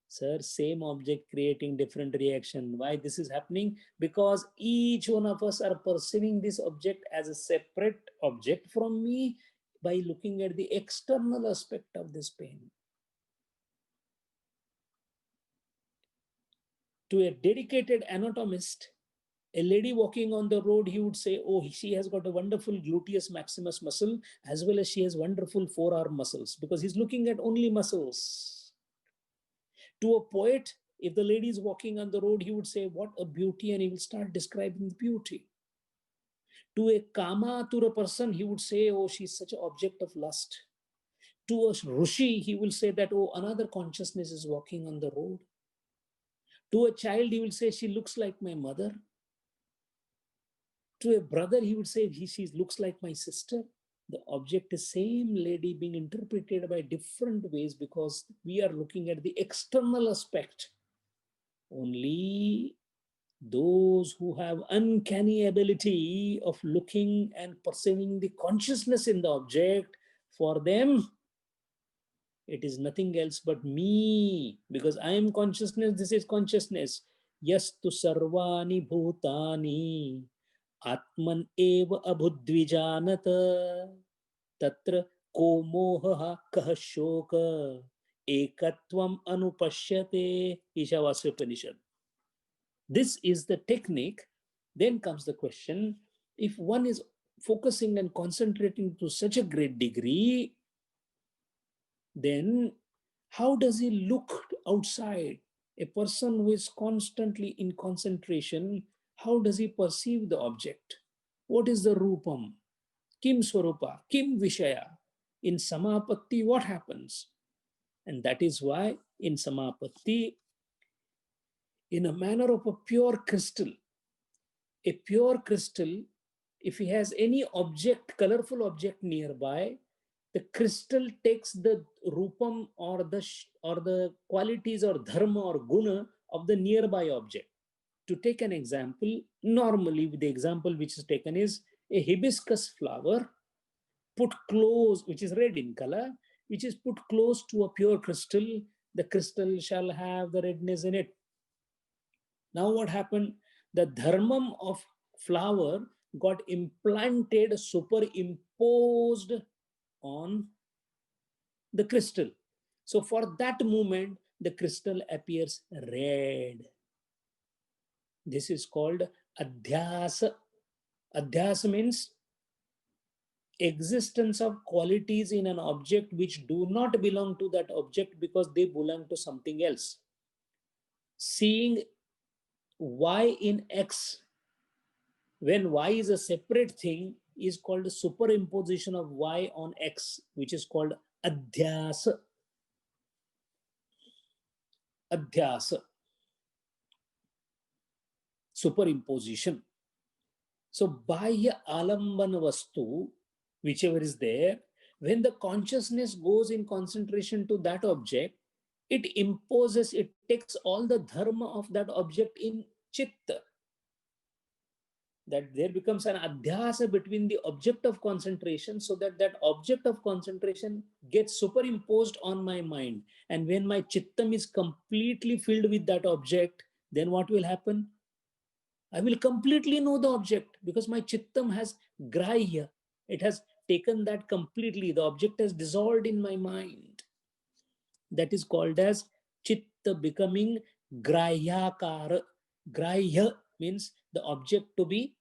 Sir, same object creating different reaction. Why this is happening? Because each one of us are perceiving this object as a separate object from me by looking at the external aspect of this pen. To a dedicated anatomist, a lady walking on the road, he would say, oh, she has got a wonderful gluteus maximus muscle as well as she has wonderful forearm muscles, because he's looking at only muscles. To a poet, if the lady is walking on the road, he would say, what a beauty, and he will start describing the beauty. To a kama, to a person, he would say, oh, she's such an object of lust. To a rishi, he will say that, oh, another consciousness is walking on the road. To a child, he will say, she looks like my mother. To a brother, he would say, she looks like my sister. The object is same lady being interpreted by different ways because we are looking at the external aspect. Only those who have uncanny ability of looking and perceiving the consciousness in the object, for them, it is nothing else but me, because I am consciousness, this is consciousness. Yastu sarvani bhutani atman eva abhudvijanata tatra ko moha kah shoka ekatvam anupashyate. Ishavasya Upanishad. This is the technique. Then comes the question, If one is focusing and concentrating to such a great degree, then how does he look outside? A person who is constantly in concentration, how does he perceive the object? What is the rupam? Kim swarupa? Kim vishaya? In samapatti, what happens? And that is why in samapatti, in a manner of a pure crystal, if he has any object, colorful object nearby, the crystal takes the rupam or the qualities or dharma or guna of the nearby object. To take an example, normally the example which is taken is a hibiscus flower put close, which is red in color, which is put close to a pure crystal. The crystal shall have the redness in it. Now what happened? The dharmam of flower got implanted, superimposed on the crystal. So for that moment, the crystal appears red. This is called adhyasa. Adhyasa means existence of qualities in an object which do not belong to that object because they belong to something else. Seeing y in x, when y is a separate thing, is called superimposition of y on x, which is called adhyasa. Adhyasa, superimposition. So bahya alambana vastu, whichever is there, when the consciousness goes in concentration to that object, it imposes, it takes all the dharma of that object in chitta. That there becomes an adhyasa between the object of concentration, so that that object of concentration gets superimposed on my mind. And when my chittam is completely filled with that object, then what will happen? I will completely know the object because my chittam has grahya. It has taken that completely. The object has dissolved in my mind. That is called as chitta becoming grahyakara. Grahya means the object to be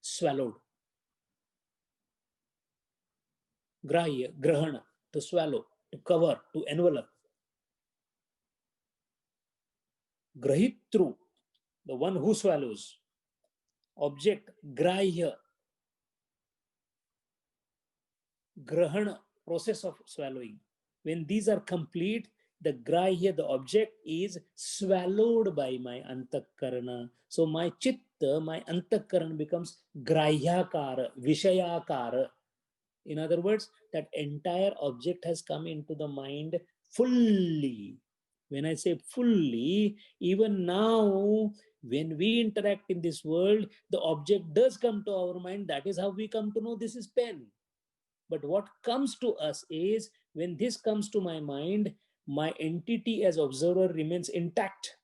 swallowed. Grahya, grahana, to swallow, to cover, to envelop. Grahitru, the one who swallows. Object, grahya, grahana, process of swallowing. When these are complete, the grahya, the object, is swallowed by my antakarana. So my chitta, my antakarana becomes grahyakara, vishayakara. In other words, that entire object has come into the mind fully. When I say fully, even now, when we interact in this world, the object does come to our mind. That is how we come to know this is pen. But what comes to us is, when this comes to my mind, my entity as observer remains intact.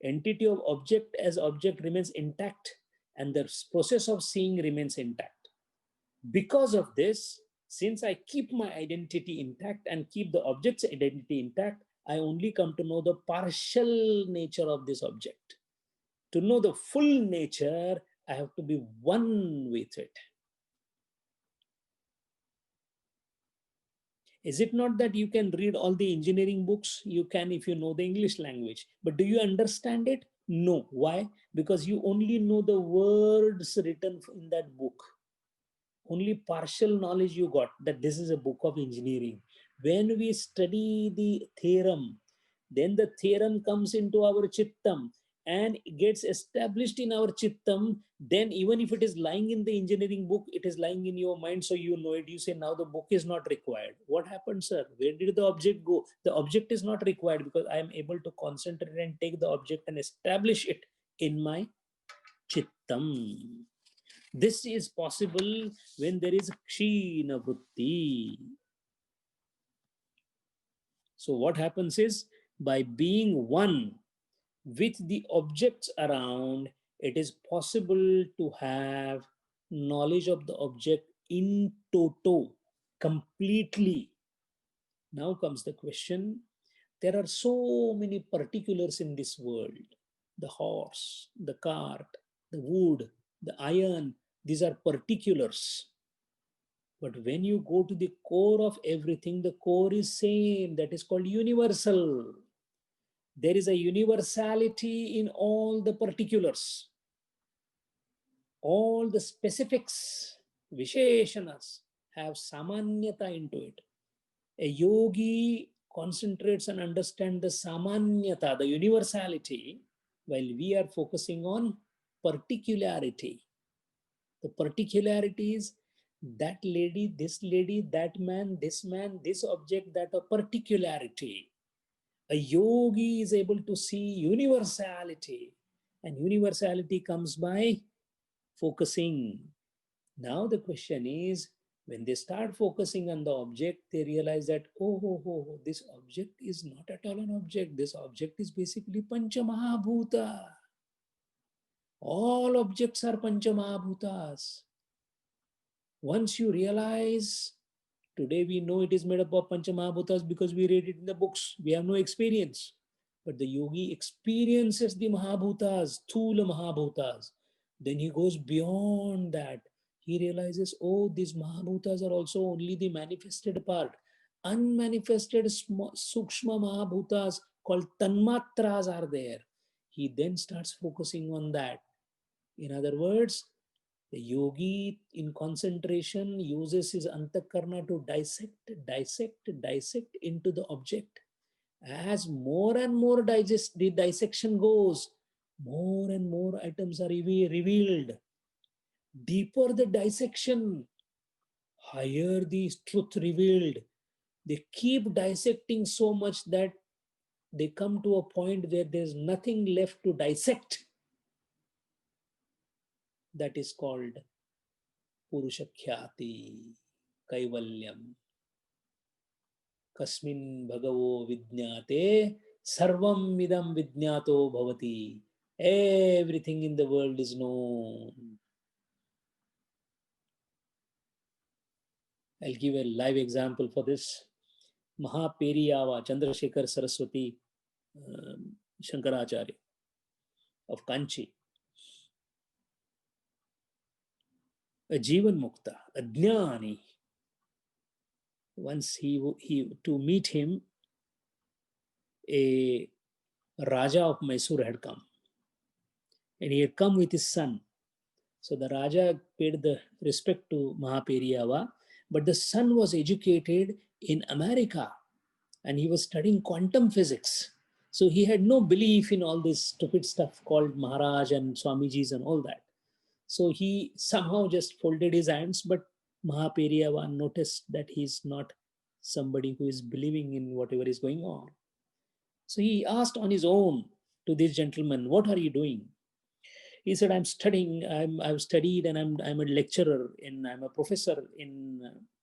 Entity of object as object remains intact, and the process of seeing remains intact. Because of this, since I keep my identity intact and keep the object's identity intact, I only come to know the partial nature of this object. To know the full nature, I have to be one with it. Is it not that you can read all the engineering books? You can if you know the English language. But do you understand it? No. Why? Because you only know the words written in that book. Only partial knowledge you got that this is a book of engineering. When we study the theorem, then the theorem comes into our chittam and gets established in our chittam. Then even if it is lying in the engineering book, it is lying in your mind, so you know it. You say, now the book is not required. What happened, sir? Where did the object go? The object is not required because I am able to concentrate and take the object and establish it in my chittam. This is possible when there is kshina vritti. So what happens is, by being one with the objects around, it is possible to have knowledge of the object in toto, completely. Now comes the question. There are so many particulars in this world: the horse, the cart, the wood, the iron, These are particulars. But when you go to the core of everything, the core is same. That is called universal. There is a universality in all the particulars. All the specifics, Visheshanas, have samanyata into it. A yogi concentrates and understands the samanyata, the universality, while we are focusing on particularity. The particularities, that lady, that man, this object, that a particularity. A yogi is able to see universality, and universality comes by focusing. Now the question is, when they start focusing on the object, they realize that, oh, this object is not at all an object. This object is basically Pancha Mahabhuta. All objects are Pancha Mahabhutas. Once you realize, today we know it is made up of Pancha Mahabhutas because we read it in the books. We have no experience. But the yogi experiences the Mahabhutas, Thula Mahabhutas. Then he goes beyond that. He realizes, oh, these Mahabhutas are also only the manifested part. Unmanifested Sukshma Mahabhutas called Tanmatras are there. He then starts focusing on that. In other words, the yogi in concentration uses his antakarna to dissect into the object. As more and more the dissection goes, more and more items are revealed. Deeper the dissection, higher the truth revealed. They keep dissecting so much that they come to a point where there's nothing left to dissect. That is called Purushakhyati, Kaivalyam. Kasmin Bhagavo Vijnate, Sarvam Midam Vijnato Bhavati. Everything in the world is known. I'll give a live example for this. Mahaperiyava, Chandrasekhar Saraswati Shankaracharya of Kanchi. A Jivan Mukta, a Jnani. Once to meet him, a Raja of Mysore had come. And he had come with his son. So the Raja paid the respect to Mahaperiyava, but the son was educated in America and he was studying quantum physics. So he had no belief in all this stupid stuff called Maharaj and Swamijis and all that. So he somehow just folded his hands, but Mahaperiyava noticed that he's not somebody who is believing in whatever is going on. So he asked on his own to this gentleman, what are you doing? He said, I'm studying, I've studied and I'm a lecturer, I'm a professor in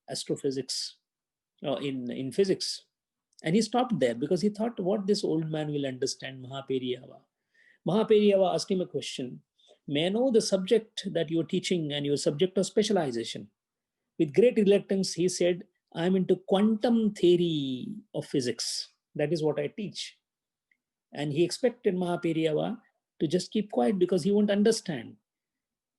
astrophysics, in physics. And he stopped there because he thought what this old man will understand, Mahaperiyava. Mahaperiyava asked him a question. May I know the subject that you're teaching and your subject of specialization? With great reluctance, he said, I'm into quantum theory of physics. That is what I teach. And he expected Mahaperiyava to just keep quiet because he won't understand.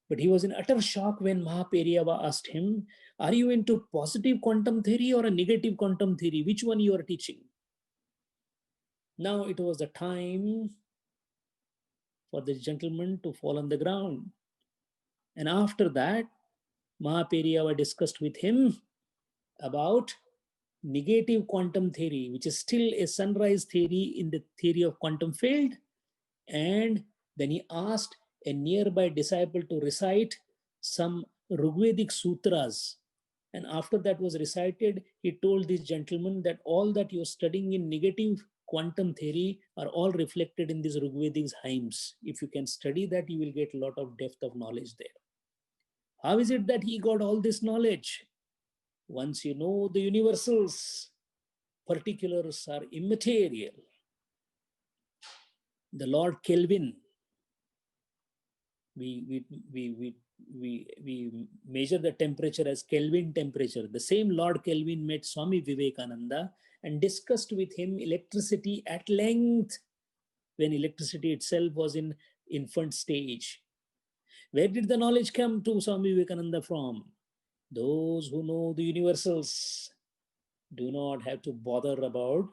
But he was in utter shock when Mahaperiyava asked him, are you into positive quantum theory or a negative quantum theory? Which one you are teaching? Now it was the time for this gentleman to fall on the ground. And after that, Mahaperiyava discussed with him about negative quantum theory, which is still a sunrise theory in the theory of quantum field. And then he asked a nearby disciple to recite some Rigvedic sutras. And after that was recited, he told this gentleman that all that you're studying in negative quantum theory are all reflected in these Rigvedic hymns. If you can study that, you will get a lot of depth of knowledge there. How is it that he got all this knowledge? Once you know the universals, particulars are immaterial. The Lord Kelvin, we measure the temperature as Kelvin temperature. The same Lord Kelvin met Swami Vivekananda and discussed with him electricity at length when electricity itself was in infant stage. Where did the knowledge come to Swami Vivekananda from? Those who know the universals do not have to bother about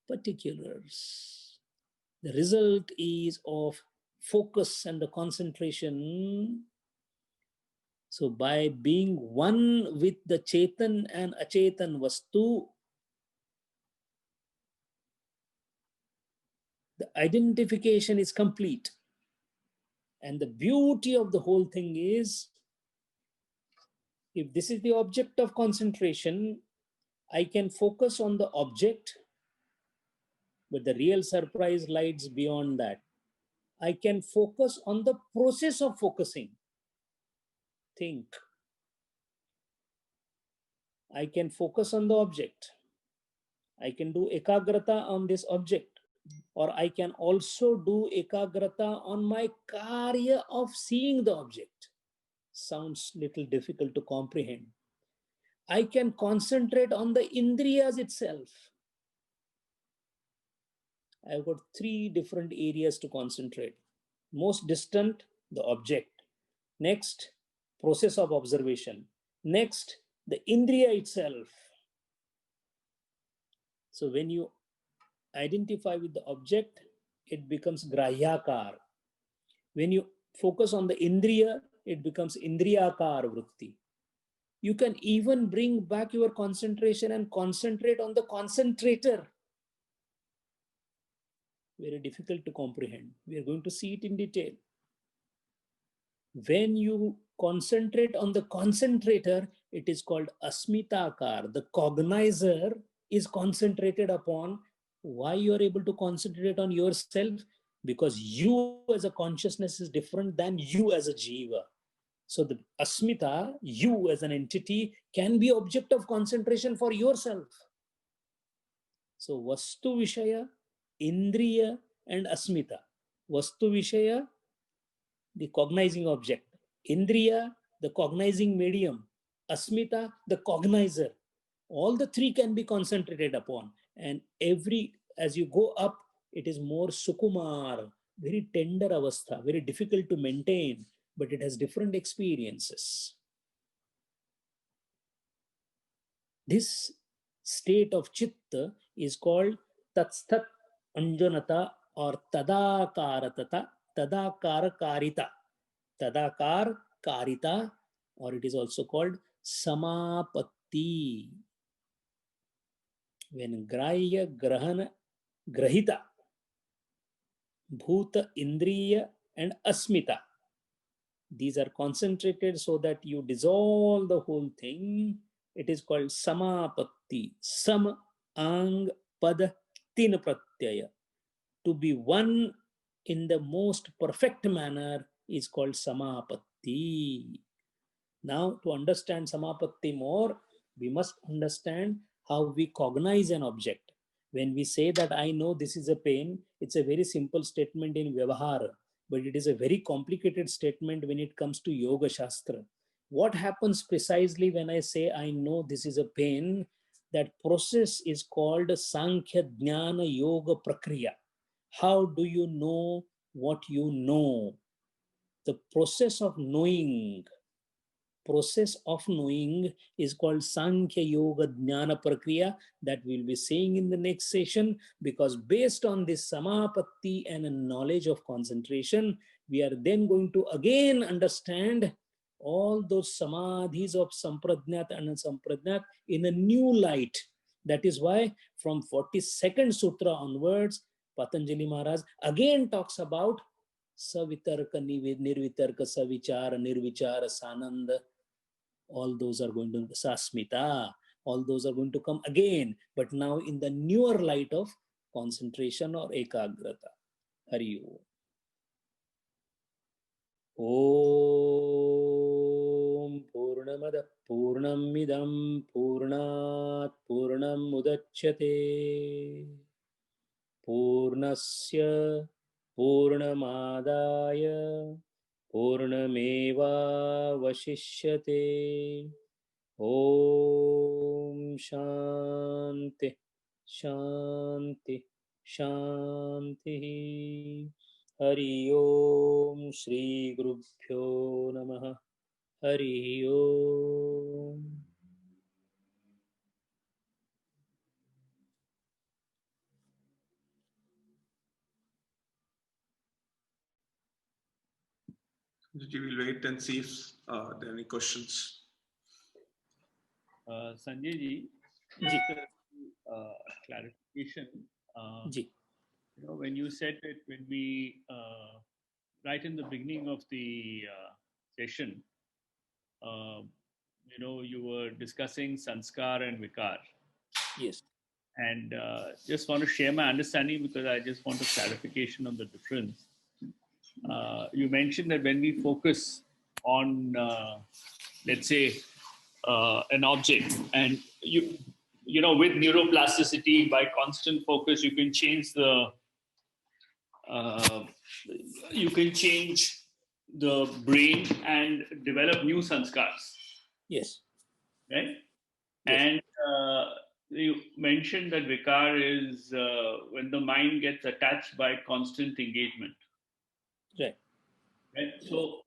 particulars. The result is of focus and the concentration. So by being one with the Chetan and Achetan Vastu, the identification is complete. And the beauty of the whole thing is, if this is the object of concentration, I can focus on the object, but the real surprise lies beyond that. I can focus on the process of focusing. Think. I can focus on the object. I can do ekagrata on this object, or I can also do ekagrata on my karya of seeing the object. Sounds little difficult to comprehend. I can concentrate on the indriyas itself. I've got three different areas to concentrate. Most distant, the object. Next, process of observation. Next, the indriya itself. So when you identify with the object, it becomes grahyakar. When you focus on the indriya, it becomes indriyakar vritti. You can even bring back your concentration and concentrate on the concentrator. Very difficult to comprehend. We are going to see it in detail. When you concentrate on the concentrator, it is called asmitakar. The cognizer is concentrated upon. Why you are able to concentrate on yourself? Because you as a consciousness is different than you as a jiva. So the asmita, you as an entity, can be object of concentration for yourself. So vastu vishaya, indriya and asmita. Vastu vishaya, the cognizing object. Indriya, the cognizing medium. Asmita, the cognizer. All the three can be concentrated upon. And as you go up, it is more sukumar, very tender avastha, very difficult to maintain, but it has different experiences. This state of chitta is called tatstat anjanata or tadakaratata, tadakarkarita. Tadakar karita, or it is also called samapatti. When grahya, grahana, grahita, bhuta, indriya, and asmita, these are concentrated so that you dissolve the whole thing. It is called samapatti. Sam, ang, pad, tin pratyaya. To be one in the most perfect manner is called samapatti. Now, to understand samapatti more, we must understand how we cognize an object. When we say that I know this is a pain, it's a very simple statement in Vyavahara, but it is a very complicated statement when it comes to Yoga Shastra. What happens precisely when I say I know this is a pain? That process is called Sankhya Jnana Yoga Prakriya. How do you know what you know? The process of knowing is called Sankhya Yoga Jnana Prakriya, that we'll be seeing in the next session, because based on this samapatti and a knowledge of concentration, we are then going to again understand all those samadhis of Sampradnyat and Sampradnyat in a new light. That is why from 42nd Sutra onwards, Patanjali Maharaj again talks about Savitarka, Nirvitarka, Savichara, Nirvichara, Sananda. All those are going to sasmita, all those are going to come again, but now in the newer light of concentration or ekagrata. Hari Om Purnamada Purnamidam Purnat Purnam Udachyate Purnasya Purnamadaya Purnamevavashishyate. Om Shanti Shanti Shanti. Hari ओम श्री गुरुभ्यो नमः। हरि ओम। We will wait and see if there are any questions. Sanjay ji, just a clarification. Ji. You know, when you said that when we right in the beginning of the session, you know, you were discussing sanskar and vikar. Yes. And just want to share my understanding because I just want a clarification on the difference. You mentioned that when we focus on, let's say, an object, and you know, with neuroplasticity, by constant focus, you can change the brain and develop new sanskars. Yes. Right. Yes. And you mentioned that vikar is when the mind gets attached by constant engagement. Right. Right. So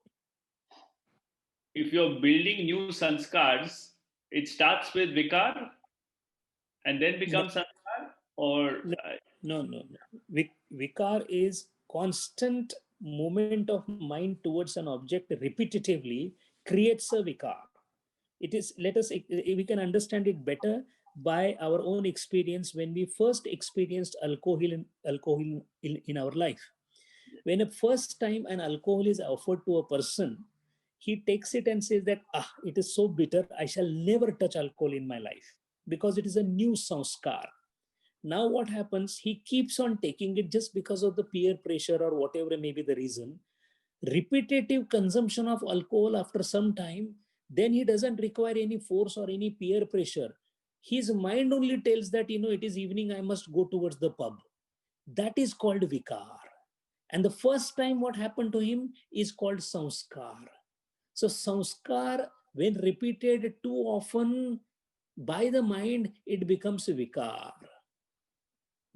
if you're building new sanskars, it starts with vikar and then becomes sanskar, or no. Vikar is constant movement of mind towards an object repetitively creates a vikar. It is, let us, we can understand it better by our own experience when we first experienced alcohol in our life. When a first time an alcohol is offered to a person, he takes it and says that, it is so bitter, I shall never touch alcohol in my life, because it is a new sanskar. Now what happens, he keeps on taking it just because of the peer pressure or whatever may be the reason. Repetitive consumption of alcohol after some time, then he doesn't require any force or any peer pressure. His mind only tells that, it is evening, I must go towards the pub. That is called vikar. And the first time what happened to him is called sanskar. So sanskar, when repeated too often by the mind, it becomes vikar.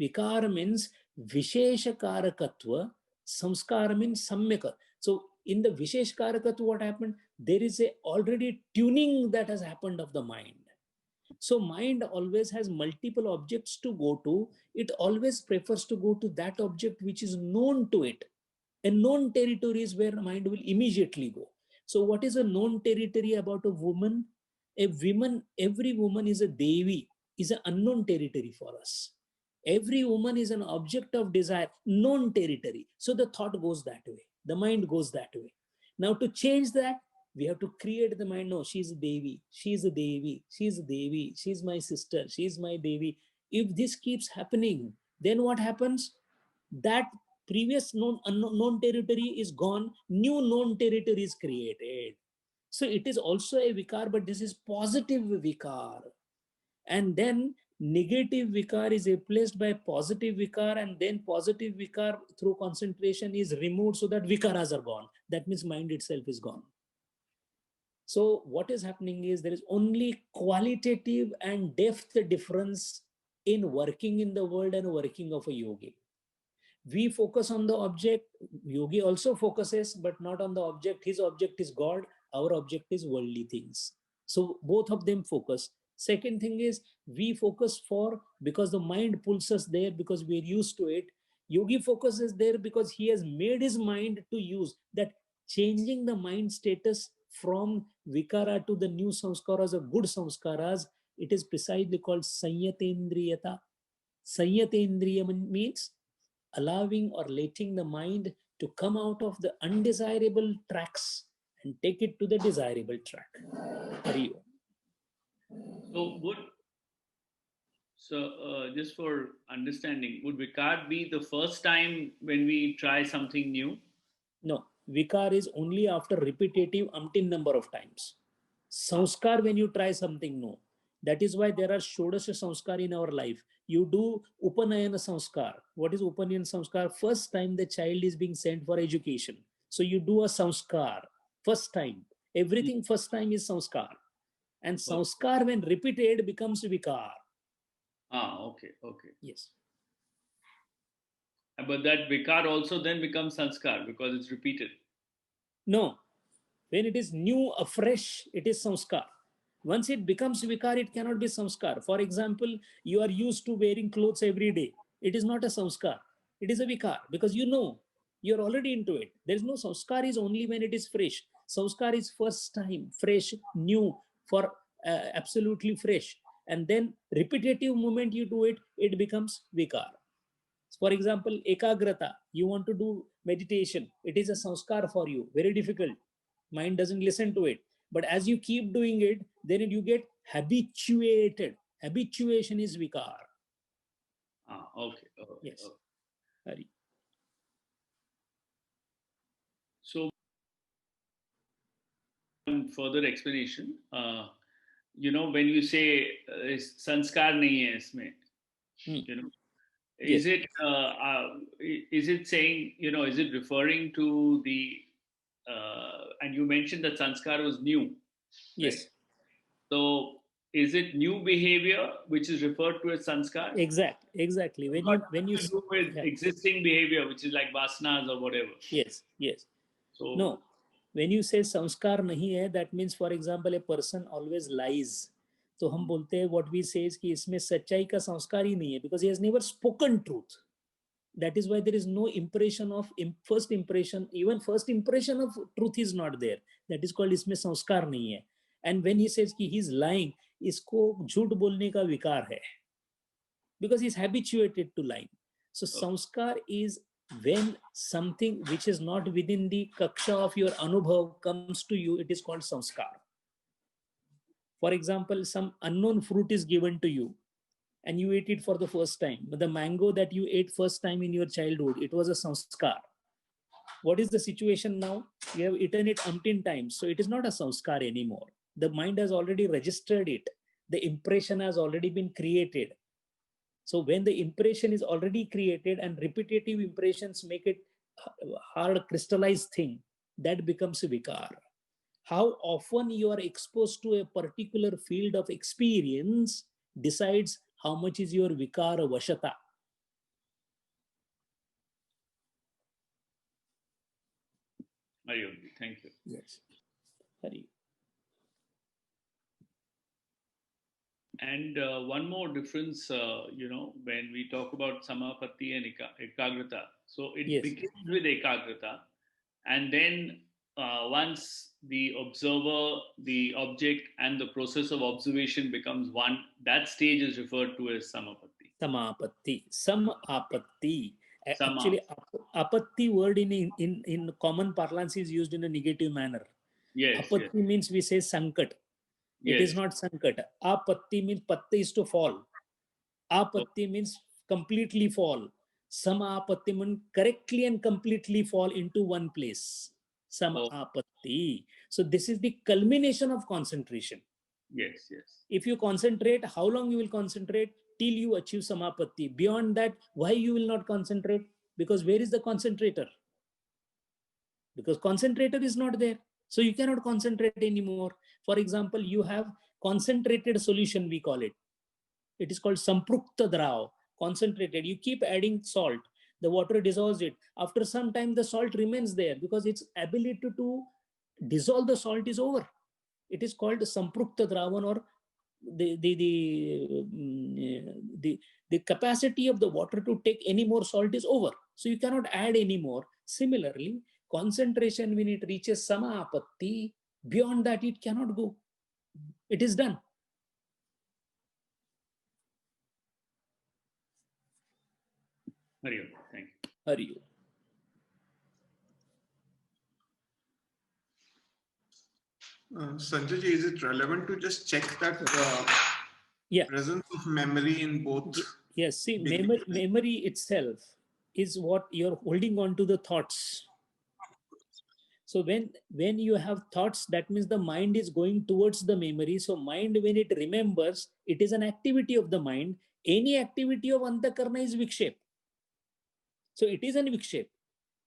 Vikar means visheshakarakatva, samskara means samyaka. So in the visheshakarakatva, what happened? There is a already tuning that has happened of the mind. So mind always has multiple objects to go to. It always prefers to go to that object which is known to it. A known territory is where the mind will immediately go. So what is a known territory about a woman? Every woman is a devi, is an unknown territory for us. Every woman is an object of desire, known territory. So the thought goes that way. The mind goes that way. Now to change that, we have to create the mind. No, she's a Devi, she's a Devi, she's a Devi, she's my sister, she's my Devi. If this keeps happening, then what happens? That previous known territory is gone, new known territory is created. So it is also a vikar, but this is positive vikar. And then negative vikar is replaced by positive vikar, and then positive vikar through concentration is removed so that vikaras are gone. That means mind itself is gone. So what is happening is there is only qualitative and depth difference in working in the world and working of a yogi. We focus on the object, yogi also focuses, but not on the object. His object is God, our object is worldly things. So both of them focus. Second thing is we focus because the mind pulls us there because we're used to it. Yogi focuses there because he has made his mind to use that. Changing the mind status from vikara to the new samskaras or good samskaras, it is precisely called sanyatendriyata. Sanyatendriya means allowing or letting the mind to come out of the undesirable tracks and take it to the desirable track. So just for understanding, would vikar be the first time when we try something new? No, vikar is only after repetitive umpteen number of times. Sanskar when you try something new. That is why there are Shodasha Sanskar in our life. You do Upanayana Sanskar. What is Upanayana Sanskar? First time the child is being sent for education. So you do a Sanskar. First time. Everything first time is Sanskar. And Sanskar when repeated becomes Vikar. Okay. Yes. But that vikar also then becomes sanskar because it's repeated. No, when it is new, afresh, it is samskar. Once it becomes vikar, it cannot be samskar. For example, you are used to wearing clothes every day. It is not a samskar. It is a vikar because you know you're already into it. There is no samskar is only when it is fresh. Samskar is first time, fresh, new, for absolutely fresh. And then repetitive movement you do it, it becomes vikar. For example, ekagrata, you want to do meditation. It is a sanskar for you, very difficult. Mind doesn't listen to it. But as you keep doing it, then you get habituated. Habituation is vikar. Okay. Yes. Okay. Hari. So, further explanation, when you say sanskar nahi hai isme, you know, is Yes. it saying, is it referring to the, and you mentioned that sanskar was new. Yes. Right? So, is it new behavior which is referred to as sanskar? Exactly. When you do with existing behavior, which is like vasanas or whatever. Yes. So no, when you say sanskar nahi hai, that means, for example, a person always lies. तो हम बोलते हैं, what we say is कि इसमें सच्चाई का संस्कार ही नहीं है, because he has never spoken truth. That is why there is no impression of first impression. Even first impression of truth is not there. That is called इसमें संस्कार नहीं है. And when he says कि he is lying, इसको झूठ बोलने का विकार है, because he is habituated to lying. So sanskar is when something which is not within the kaksha of your anubhav comes to you, it is called sanskar. For example, some unknown fruit is given to you and you ate it for the first time. But the mango that you ate first time in your childhood, it was a sanskar. What is the situation now? You have eaten it umpteen times, so it is not a sanskar anymore. The mind has already registered it. The impression has already been created. So when the impression is already created and repetitive impressions make it hard crystallized thing, that becomes a vikar. How often you are exposed to a particular field of experience decides how much is your vikara vashata. Hari, thank you. Yes. Hari. And one more difference, when we talk about samapatti and ekagrata. So it begins with ekagrata, and then once the observer, the object, and the process of observation becomes one, that stage is referred to as samapatti. Samapatti. Actually, apatti word in common parlance is used in a negative manner. Yes. Apatti means we say sankat. It is not sankat. Apatti means patta is to fall. Apatti means completely fall. Samapatti means correctly and completely fall into one place. Samapatti. So this is the culmination of concentration. Yes. If you concentrate, how long you will concentrate? Till you achieve samapatti. Beyond that, why you will not concentrate? Because where is the concentrator? Because concentrator is not there. So you cannot concentrate anymore. For example, you have concentrated solution, we call it. It is called samprukta drav, concentrated. You keep adding salt. The water dissolves it. After some time, the salt remains there because its ability to dissolve the salt is over. It is called samprukta dravan, or the capacity of the water to take any more salt is over. So you cannot add any more. Similarly, concentration, when it reaches samapatti, beyond that it cannot go. It is done. Hari, thank you. Hari. Sanjay ji, is it relevant to just check that presence of memory in both? Yes, see, memory itself is what you're holding on to, the thoughts. So when you have thoughts, that means the mind is going towards the memory. So mind, when it remembers, it is an activity of the mind. Any activity of antakarna is vikshep. So it is an vikshep.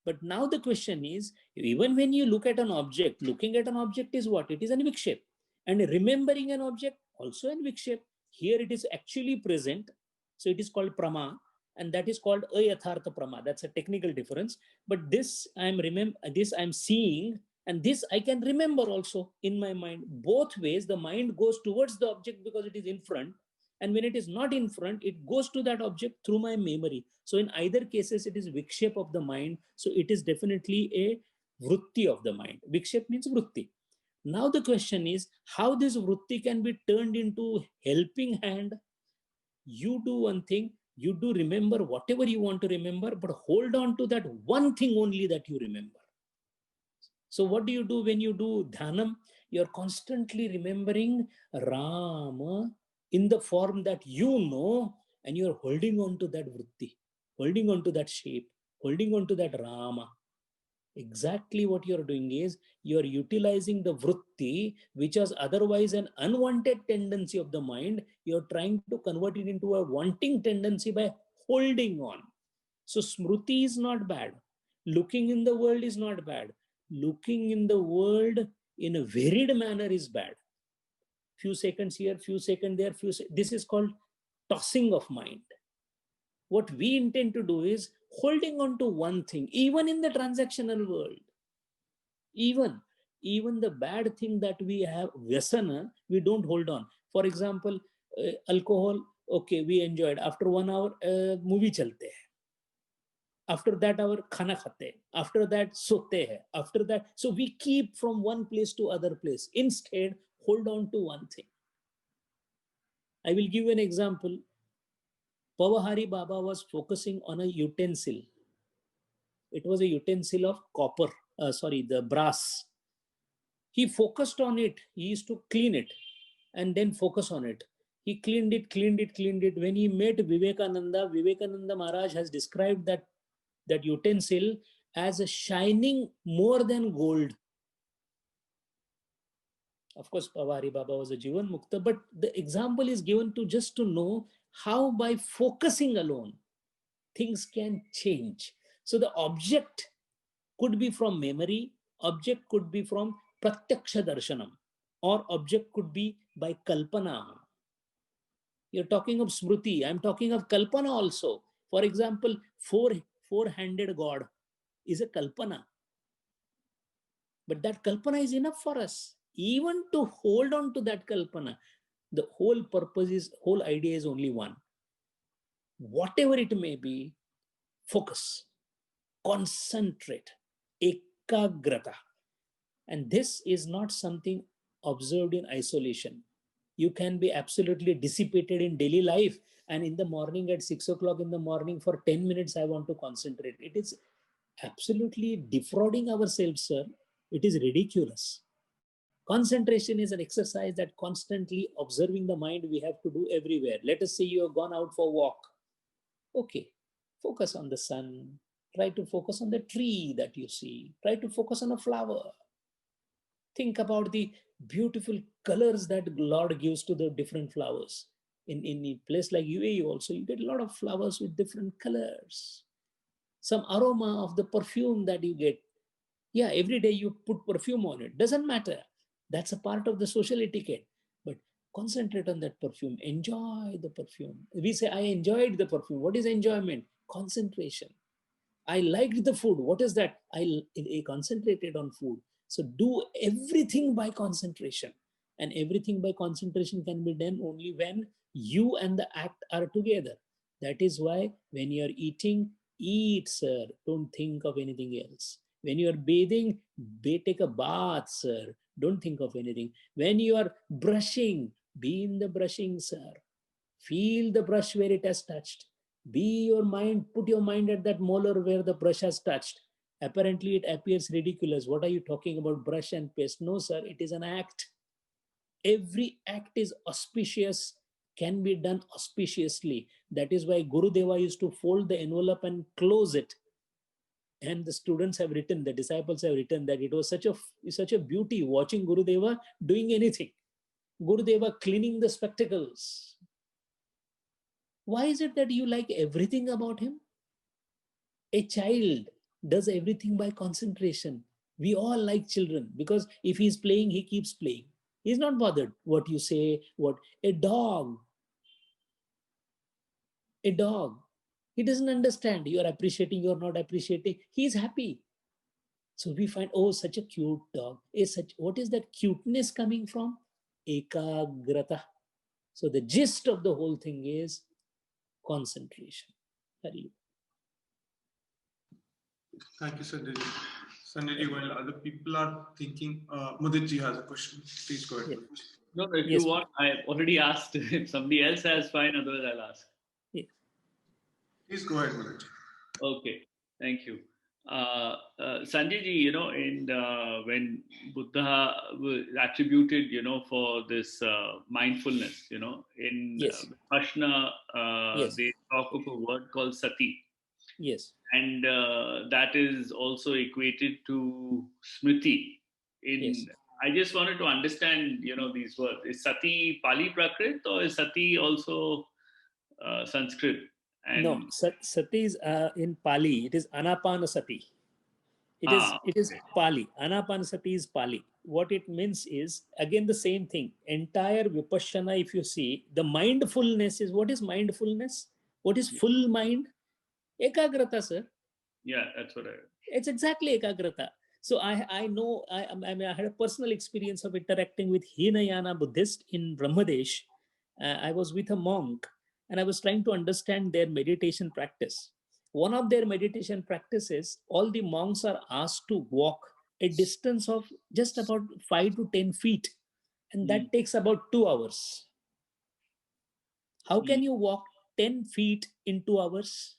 But now the question is, even when you look at an object, looking at an object is what? It is an vikshep. And remembering an object, also an vikshep. Here it is actually present. So it is called prama. and that is called ayathartha prama. That's a technical difference. But this I'm seeing, and this I can remember also in my mind. Both ways, the mind goes towards the object because it is in front, and when it is not in front, it goes to that object through my memory. So in either cases, it is vikshep of the mind. So it is definitely a vritti of the mind. Vikshep means vritti. Now the question is how this vritti can be turned into helping hand. You do one thing, you do remember whatever you want to remember, but hold on to that one thing only that you remember. So what do you do when you do dhanam? You're constantly remembering Rama in the form that you know, and you're holding on to that vritti, holding on to that shape, holding on to that Rama. Exactly what you're doing is you're utilizing the vritti, which is otherwise an unwanted tendency of the mind. You're trying to convert it into a wanting tendency by holding on. So smruti is not bad. Looking in the world is not bad. Looking in the world in a varied manner is bad. Few seconds here, few seconds there, this is called tossing of mind. What we intend to do is holding on to one thing, even in the transactional world. Even the bad thing that we have, vyasana, we don't hold on. For example, alcohol, okay, we enjoyed. After 1 hour, movie chalte hai. After that hour, khana khate. After that, sote hai. After that, so we keep from one place to other place. Instead, hold on to one thing. I will give you an example. Pavahari Baba was focusing on a utensil. It was a utensil of copper, the brass. He focused on it. He used to clean it and then focus on it. He cleaned it. When he met Vivekananda Maharaj has described that utensil as a shining more than gold. Of course, Pavahari Baba was a Jivan Mukta, but the example is given to just to know how by focusing alone, things can change. So the object could be from memory, object could be from pratyaksha darshanam, or object could be by kalpana. You're talking of smruti, I'm talking of kalpana also. For example, four-handed God is a kalpana. But that kalpana is enough for us. Even to hold on to that kalpana, the whole idea is only one. Whatever it may be, focus, concentrate, ekagrata. And this is not something observed in isolation. You can be absolutely dissipated in daily life, and in the morning at 6 o'clock in the morning for 10 minutes, I want to concentrate. It is absolutely defrauding ourselves, sir. It is ridiculous. Concentration is an exercise that constantly observing the mind we have to do everywhere. Let us say you have gone out for a walk. Okay, focus on the sun. Try to focus on the tree that you see. Try to focus on a flower. Think about the beautiful colors that Lord gives to the different flowers. In a place like UAE also, you get a lot of flowers with different colors. Some aroma of the perfume that you get. Yeah, every day you put perfume on it. Doesn't matter. That's a part of the social etiquette. But concentrate on that perfume. Enjoy the perfume. We say, I enjoyed the perfume. What is enjoyment? Concentration. I liked the food. What is that? I concentrated on food. So do everything by concentration. And everything by concentration can be done only when you and the act are together. That is why when you're eating, eat, sir. Don't think of anything else. When you're bathing, take a bath, sir. Don't think of anything. When you are brushing, be in the brushing, sir. Feel the brush where it has touched. Be your mind, put your mind at that molar where the brush has touched. Apparently, it appears ridiculous. What are you talking about, brush and paste? No, sir, it is an act. Every act is auspicious, can be done auspiciously. That is why Gurudeva used to fold the envelope and close it. And the students have written, the disciples have written that it was such a beauty watching Gurudeva doing anything. Gurudeva cleaning the spectacles. Why is it that you like everything about him? A child does everything by concentration. We all like children because if he's playing, he keeps playing. He's not bothered what you say, what a dog He doesn't understand. You're appreciating, you're not appreciating. He's happy. So we find, oh, such a cute dog. What is that cuteness coming from? Ekagrata. So the gist of the whole thing is concentration. Thank you, Sanjay ji. Sanjay ji, while other people are thinking, Mudit ji has a question. Please go ahead. Yeah. No, if you want, I already asked. If somebody else has, fine. Otherwise, I'll ask. Yeah. Please go ahead, Mudit ji. Okay, thank you. Sanjay ji, you know, when Buddha was attributed, you know, for this mindfulness, you know, in Vipassana, they talk of a word called sati. Yes. And that is also equated to smriti. I just wanted to understand, you know, these words. Is sati Pali Prakrit or is sati also Sanskrit? And no, sati is in Pali. It is anapanasati. It is Pali. Anapanasati is Pali. What it means is, again, the same thing. Entire Vipassana, if you see, the mindfulness is, what is mindfulness? What is full mind? Ekagrata, sir. Yeah, that's what it's exactly Ekagrata. So I know, I had a personal experience of interacting with Hinayana Buddhist in Brahmadesh. I was with a monk and I was trying to understand their meditation practice. One of their meditation practices, all the monks are asked to walk a distance of just about 5 to 10 feet. And that takes about 2 hours. How can you walk 10 feet in 2 hours?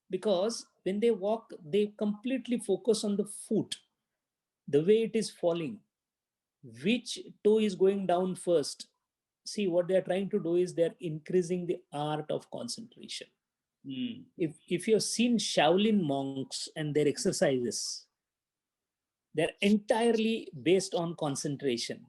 Because when they walk, they completely focus on the foot, the way it is falling, which toe is going down first. See, what they're trying to do is they're increasing the art of concentration. If you've seen Shaolin monks and their exercises, they're entirely based on concentration.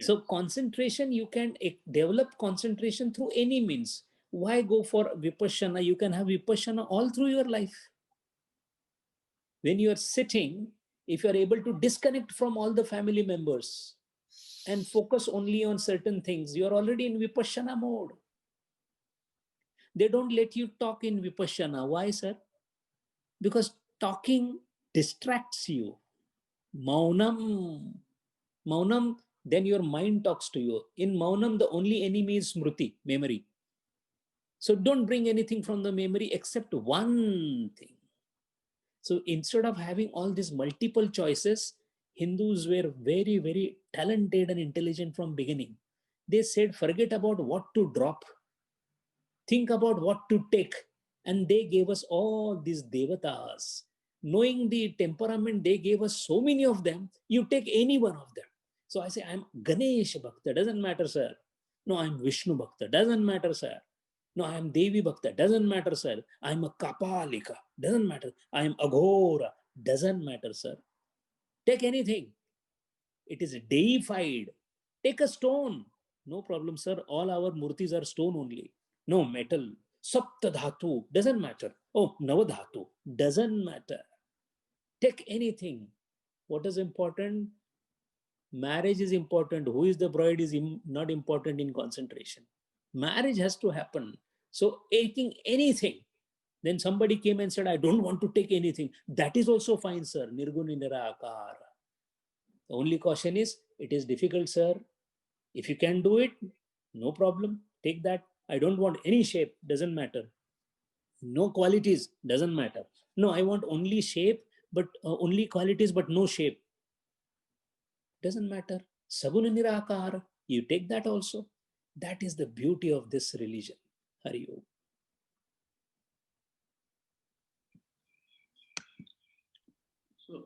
So concentration, you can develop concentration through any means. Why go for Vipassana? You can have Vipassana all through your life. When you are sitting, if you are able to disconnect from all the family members and focus only on certain things, you are already in Vipassana mode. They don't let you talk in Vipassana. Why, sir? Because talking distracts you. Maunam. Maunam, then your mind talks to you. In Maunam, the only enemy is Smriti, memory. So don't bring anything from the memory except one thing. So instead of having all these multiple choices, Hindus were very, very talented and intelligent from beginning. They said, forget about what to drop. Think about what to take. And they gave us all these devatas. Knowing the temperament, they gave us so many of them. You take any one of them. So I say, I'm Ganesh Bhakta. Doesn't matter, sir. No, I'm Vishnu Bhakta. Doesn't matter, sir. No, I am Devi Bhakta. Doesn't matter, sir. I am a Kapalika. Doesn't matter. I am Aghora. Doesn't matter, sir. Take anything. It is deified. Take a stone. No problem, sir. All our murtis are stone only. No metal. Sapta dhatu. Doesn't matter. Oh, Navadhatu. Doesn't matter. Take anything. What is important? Marriage is important. Who is the bride is not important in concentration. Marriage has to happen. So taking anything, then somebody came and said, I don't want to take anything. That is also fine, sir. Nirguna Nirakara. The only caution is, it is difficult, sir. If you can do it, no problem. Take that. I don't want any shape. Doesn't matter. No qualities. Doesn't matter. No, I want only shape, but only qualities, but no shape. Doesn't matter. Saguna Nirakara. You take that also. That is the beauty of this religion. Hari Om.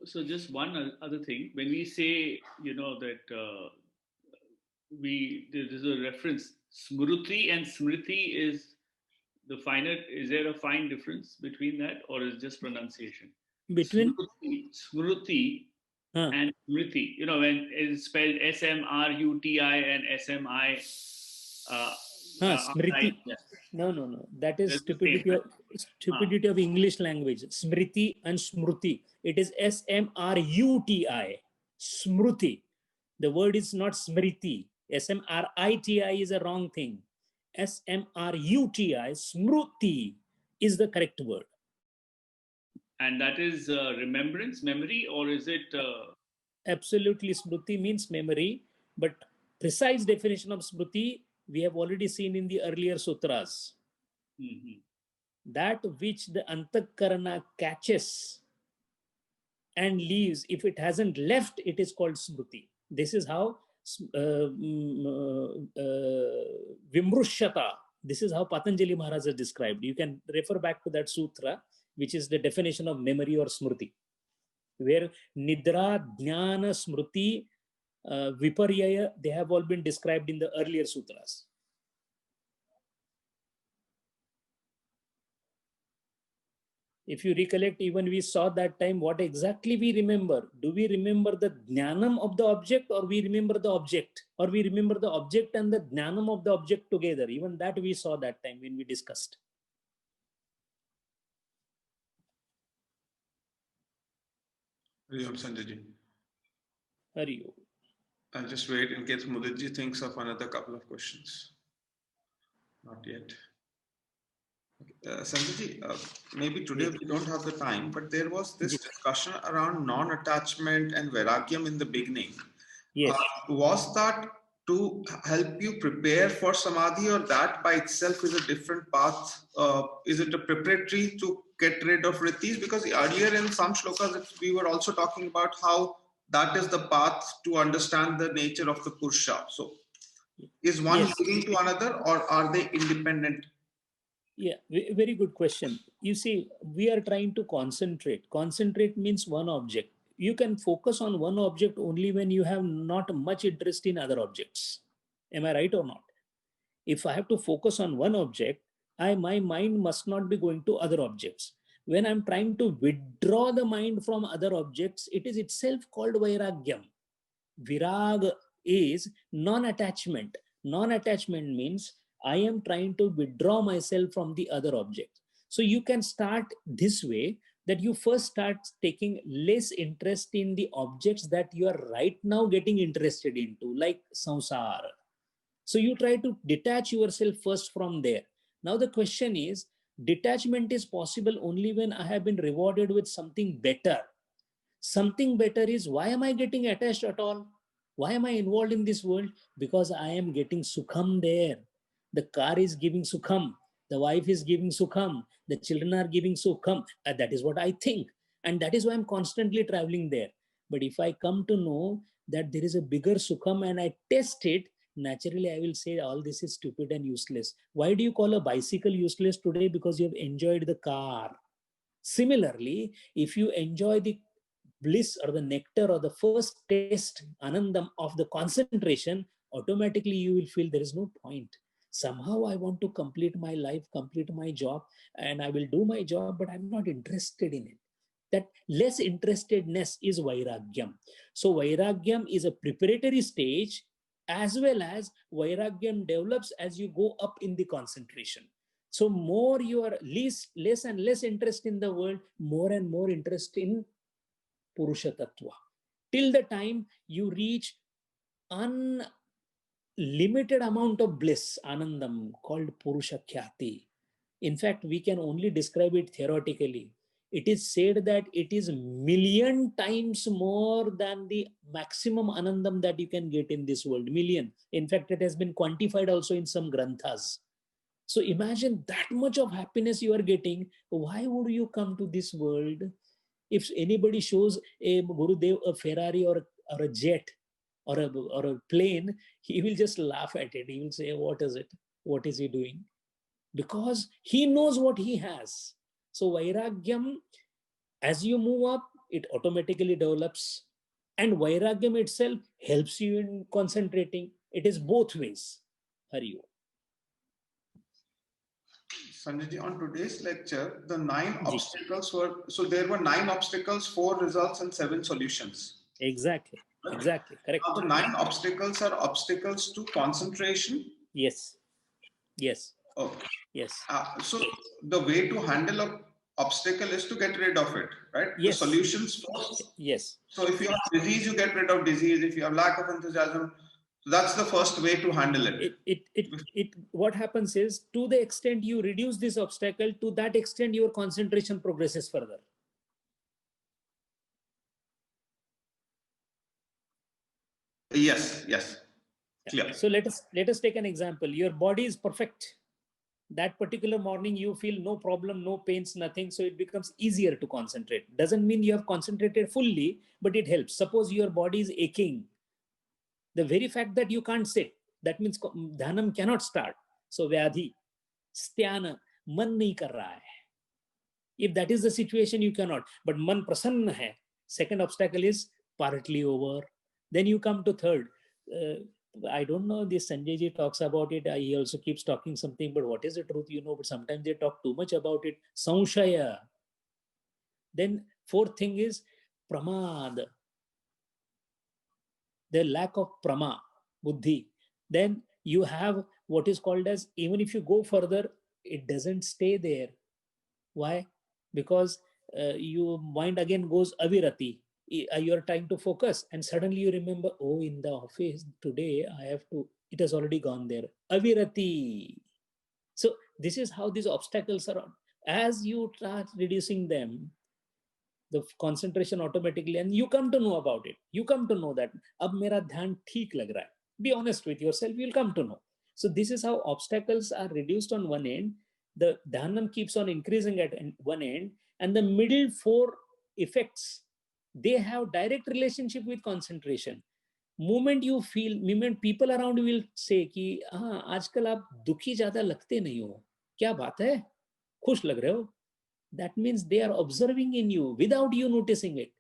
So just one other thing. When we say, you know, that there's a reference, Smruti and Smriti is the finer. Is there a fine difference between that, or is just pronunciation? Between Smruti and Smriti. You know, when it's spelled Smruti and SMI. Smriti. No. That is stupidity of English language. Smriti and Smruti. It is Smruti. Smruti. The word is not Smriti. Smriti is a wrong thing. Smruti, smruti is the correct word. And that is remembrance, memory, or is it? Absolutely, smruti means memory, but precise definition of smruti we have already seen in the earlier sutras. Mhm. That which the antakarana catches and leaves, if it hasn't left, it is called smruti. This is how Vimrushata, this is how Patanjali Maharaj has described. You can refer back to that sutra, which is the definition of memory or smruti, where Nidra, Jnana, Smruti, Viparyaya, they have all been described in the earlier sutras. If you recollect, even we saw that time, what exactly we remember. Do we remember the jnanam of the object, or we remember the object? Or we remember the object and the jnanam of the object together? Even that we saw that time when we discussed. Hariom, Sanjay. Hari Om. I'll just wait in case Muditji thinks of another couple of questions. Not yet. Sanjay, maybe today we don't have the time, but there was this discussion around non-attachment and vairagyam in the beginning. Yes. Was that to help you prepare for samadhi, or that by itself is a different path? Is it a preparatory to get rid of riddhis? Because earlier in some shlokas, we were also talking about how that is the path to understand the nature of the Purusha. So is one leading to another, or are they independent? Yeah, very good question. You see, we are trying to concentrate. Concentrate means one object. You can focus on one object only when you have not much interest in other objects. Am I right or not? If I have to focus on one object, my mind must not be going to other objects. When I'm trying to withdraw the mind from other objects, it is itself called vairagyam. Virag is non-attachment. Non-attachment means I am trying to withdraw myself from the other object. So you can start this way, that you first start taking less interest in the objects that you are right now getting interested into, like samsara. So you try to detach yourself first from there. Now the question is, detachment is possible only when I have been rewarded with something better. Something better is, why am I getting attached at all? Why am I involved in this world? Because I am getting sukham there. The car is giving sukham. The wife is giving sukham. The children are giving sukham. That is what I think. And that is why I'm constantly traveling there. But if I come to know that there is a bigger sukham and I test it, naturally I will say all this is stupid and useless. Why do you call a bicycle useless today? Because you have enjoyed the car. Similarly, if you enjoy the bliss or the nectar or the first taste, anandam of the concentration, automatically you will feel there is no point. Somehow I want to complete my life, complete my job, and I will do my job, but I'm not interested in it. That less interestedness is vairagyam. So vairagyam is a preparatory stage, as well as vairagyam develops as you go up in the concentration. So more you are less and less interest in the world, more and more interest in Purusha Tattva, till the time you reach unlimited amount of bliss, anandam, called Purusha Khyati. In fact, we can only describe it theoretically. It is said that it is million times more than the maximum anandam that you can get in this world. Million. In fact, it has been quantified also in some granthas. So imagine that much of happiness you are getting. Why would you come to this world? If anybody shows a Gurudev a Ferrari or a jet or a plane, he will just laugh at it. He will say, what is it? What is he doing? Because he knows what he has. So vairagyam, as you move up, it automatically develops. And vairagyam itself helps you in concentrating. It is both ways. Hari Om. Sanjay, on today's lecture, the 9 obstacles were, so there were 9 obstacles, 4 results and 7 solutions. Exactly. Right? Exactly. Correct. Now the 9 obstacles are obstacles to concentration. Yes. Yes. Okay. Yes. So the way to handle an obstacle is to get rid of it, right? Yes. The solutions first. Yes. So if you have disease, you get rid of disease. If you have lack of enthusiasm, So that's the first way to handle it. What happens is, to the extent you reduce this obstacle, to that extent your concentration progresses further. Yes, yes. Clear. So let us take an example. Your body is perfect. That particular morning you feel no problem, no pains, nothing. So it becomes easier to concentrate. Doesn't mean you have concentrated fully, but it helps. Suppose your body is aching. The very fact that you can't sit, that means dhanam cannot start. So vyadhi, sthana, man nahi kar raha hai. If that is the situation, you cannot. But man prasanna hai. Second obstacle is partly over. Then you come to third. I don't know, this Sanjay ji talks about it. He also keeps talking something, but what is the truth, but sometimes they talk too much about it. Samshaya. Then fourth thing is pramad. The lack of prama, buddhi. Then you have what is called as, even if you go further, it doesn't stay there. Why? Because your mind again goes avirati. You are trying to focus and suddenly you remember, oh, in the office today I have to, it has already gone there. Avirati. So this is how these obstacles are. As you start reducing them, the concentration automatically, and you come to know about it. You come to know that ab mera dhyan theek lag raha hai. Be honest with yourself, you'll come to know. So this is how obstacles are reduced on one end. The dhanam keeps on increasing at one end, and the middle four effects, they have direct relationship with concentration. Moment you feel, moment people around you will say कि हाँ आजकल आप दुखी ज्यादा लगते नहीं हो, क्या बात है, खुश लग रहे हो. That means they are observing in you without you noticing it.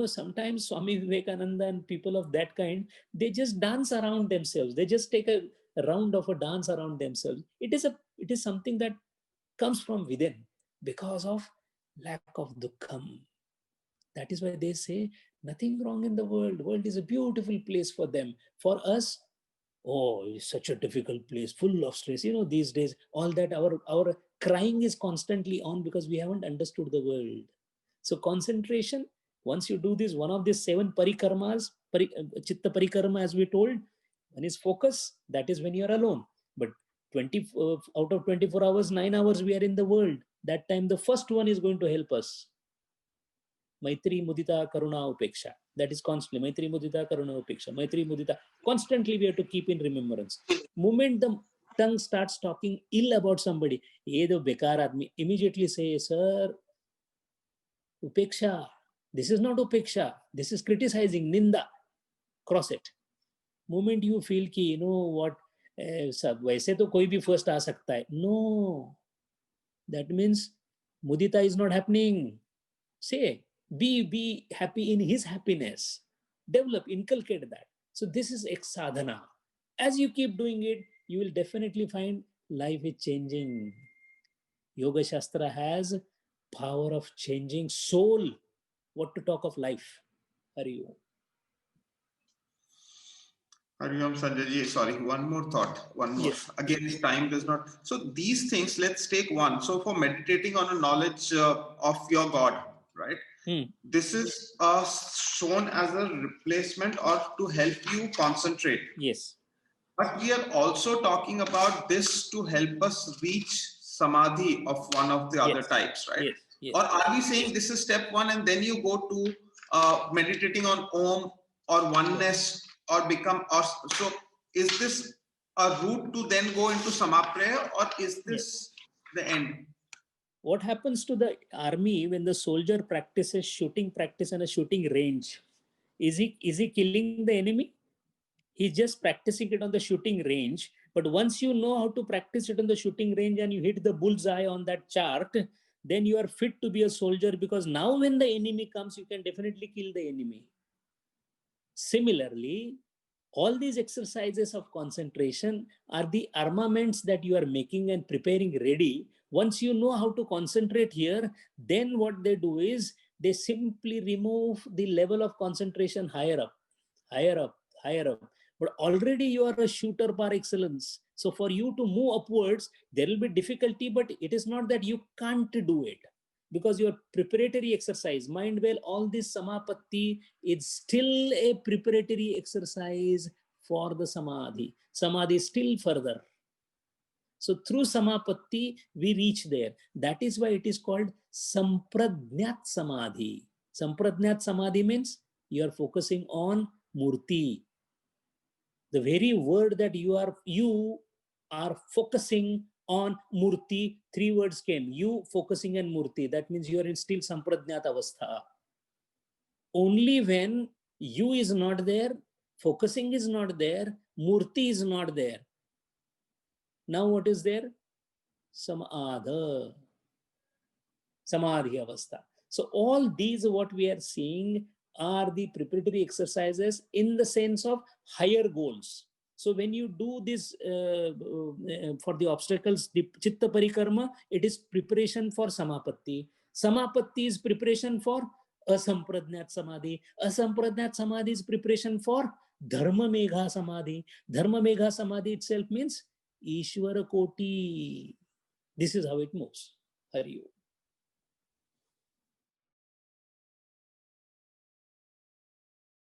Sometimes Swami Vivekananda and people of that kind, they just dance around themselves. They just take a round of a dance around themselves. It is something that comes from within because of lack of dukkham. That is why they say nothing wrong in the world. The world is a beautiful place for them. For us, oh, it's such a difficult place, full of stress. These days, all that our crying is constantly on because we haven't understood the world. So concentration, once you do this, one of these 7 parikarmas, chitta parikarma, as we told, one is focus. That is when you are alone. But out of 24 hours, 9 hours we are in the world. That time, the first one is going to help us. Maitri, Mudita, Karuna, Upeksha. That is constantly. Maitri, Mudita, Karuna, Upeksha. Maitri, Mudita. Constantly we have to keep in remembrance. Moment the tongue starts talking ill about somebody, ye do bekar aadmi, immediately say, sir, Upeksha. This is not Upeksha. This is criticizing, Ninda. Cross it. Moment you feel ki, what, वैसे तो कोई भी first आ सकता है. No. That means Mudita is not happening. Say, be happy in his happiness. Develop, inculcate that. So this is sadhana. As you keep doing it, you will definitely find life is changing. Yoga Shastra has power of changing soul. What to talk of life? Hari Om. Hari Om, Sanjay ji. Sorry, one more thought. One more. Yes. Again, time does not. So these things, let's take one. So for meditating on a knowledge of your God, right? This is shown as a replacement or to help you concentrate. Yes. But we are also talking about this to help us reach samadhi of one of the other types, right? Yes. Yes. Or are we saying this is step 1 and then you go to meditating on Om or oneness or become, or so is this a route to then go into Samapraya, or is this the end? What happens to the army when the soldier practices shooting practice on a shooting range? Is he killing the enemy? He's just practicing it on the shooting range. But once you know how to practice it on the shooting range and you hit the bullseye on that chart, then you are fit to be a soldier, because now when the enemy comes, you can definitely kill the enemy. Similarly, all these exercises of concentration are the armaments that you are making and preparing ready. Once you know how to concentrate here, then what they do is they simply remove the level of concentration higher up, higher up, higher up. But already you are a shooter par excellence. So for you to move upwards, there will be difficulty, but it is not that you can't do it. Because your preparatory exercise, mind well, all this samapatti is still a preparatory exercise for the samadhi. Samadhi is still further. So through samapatti, we reach there. That is why it is called sampradnyat samadhi. Sampradnyat samadhi means you are focusing on murti. The very word that you are focusing on murti, 3 words came. You focusing on murti. That means you are in still sampradnyat avastha. Only when you is not there, focusing is not there, murti is not there. Now what is there? Samadhi avastha. So all these what we are seeing are the preparatory exercises in the sense of higher goals. So when you do this for the obstacles, the chitta parikarma, it is preparation for samapatti. Samapatti is preparation for asampradnyat samadhi. Asampradnyat samadhi is preparation for dharma megha samadhi. Dharma megha samadhi itself means Ishwara Koti. This is how it moves. Hari Om.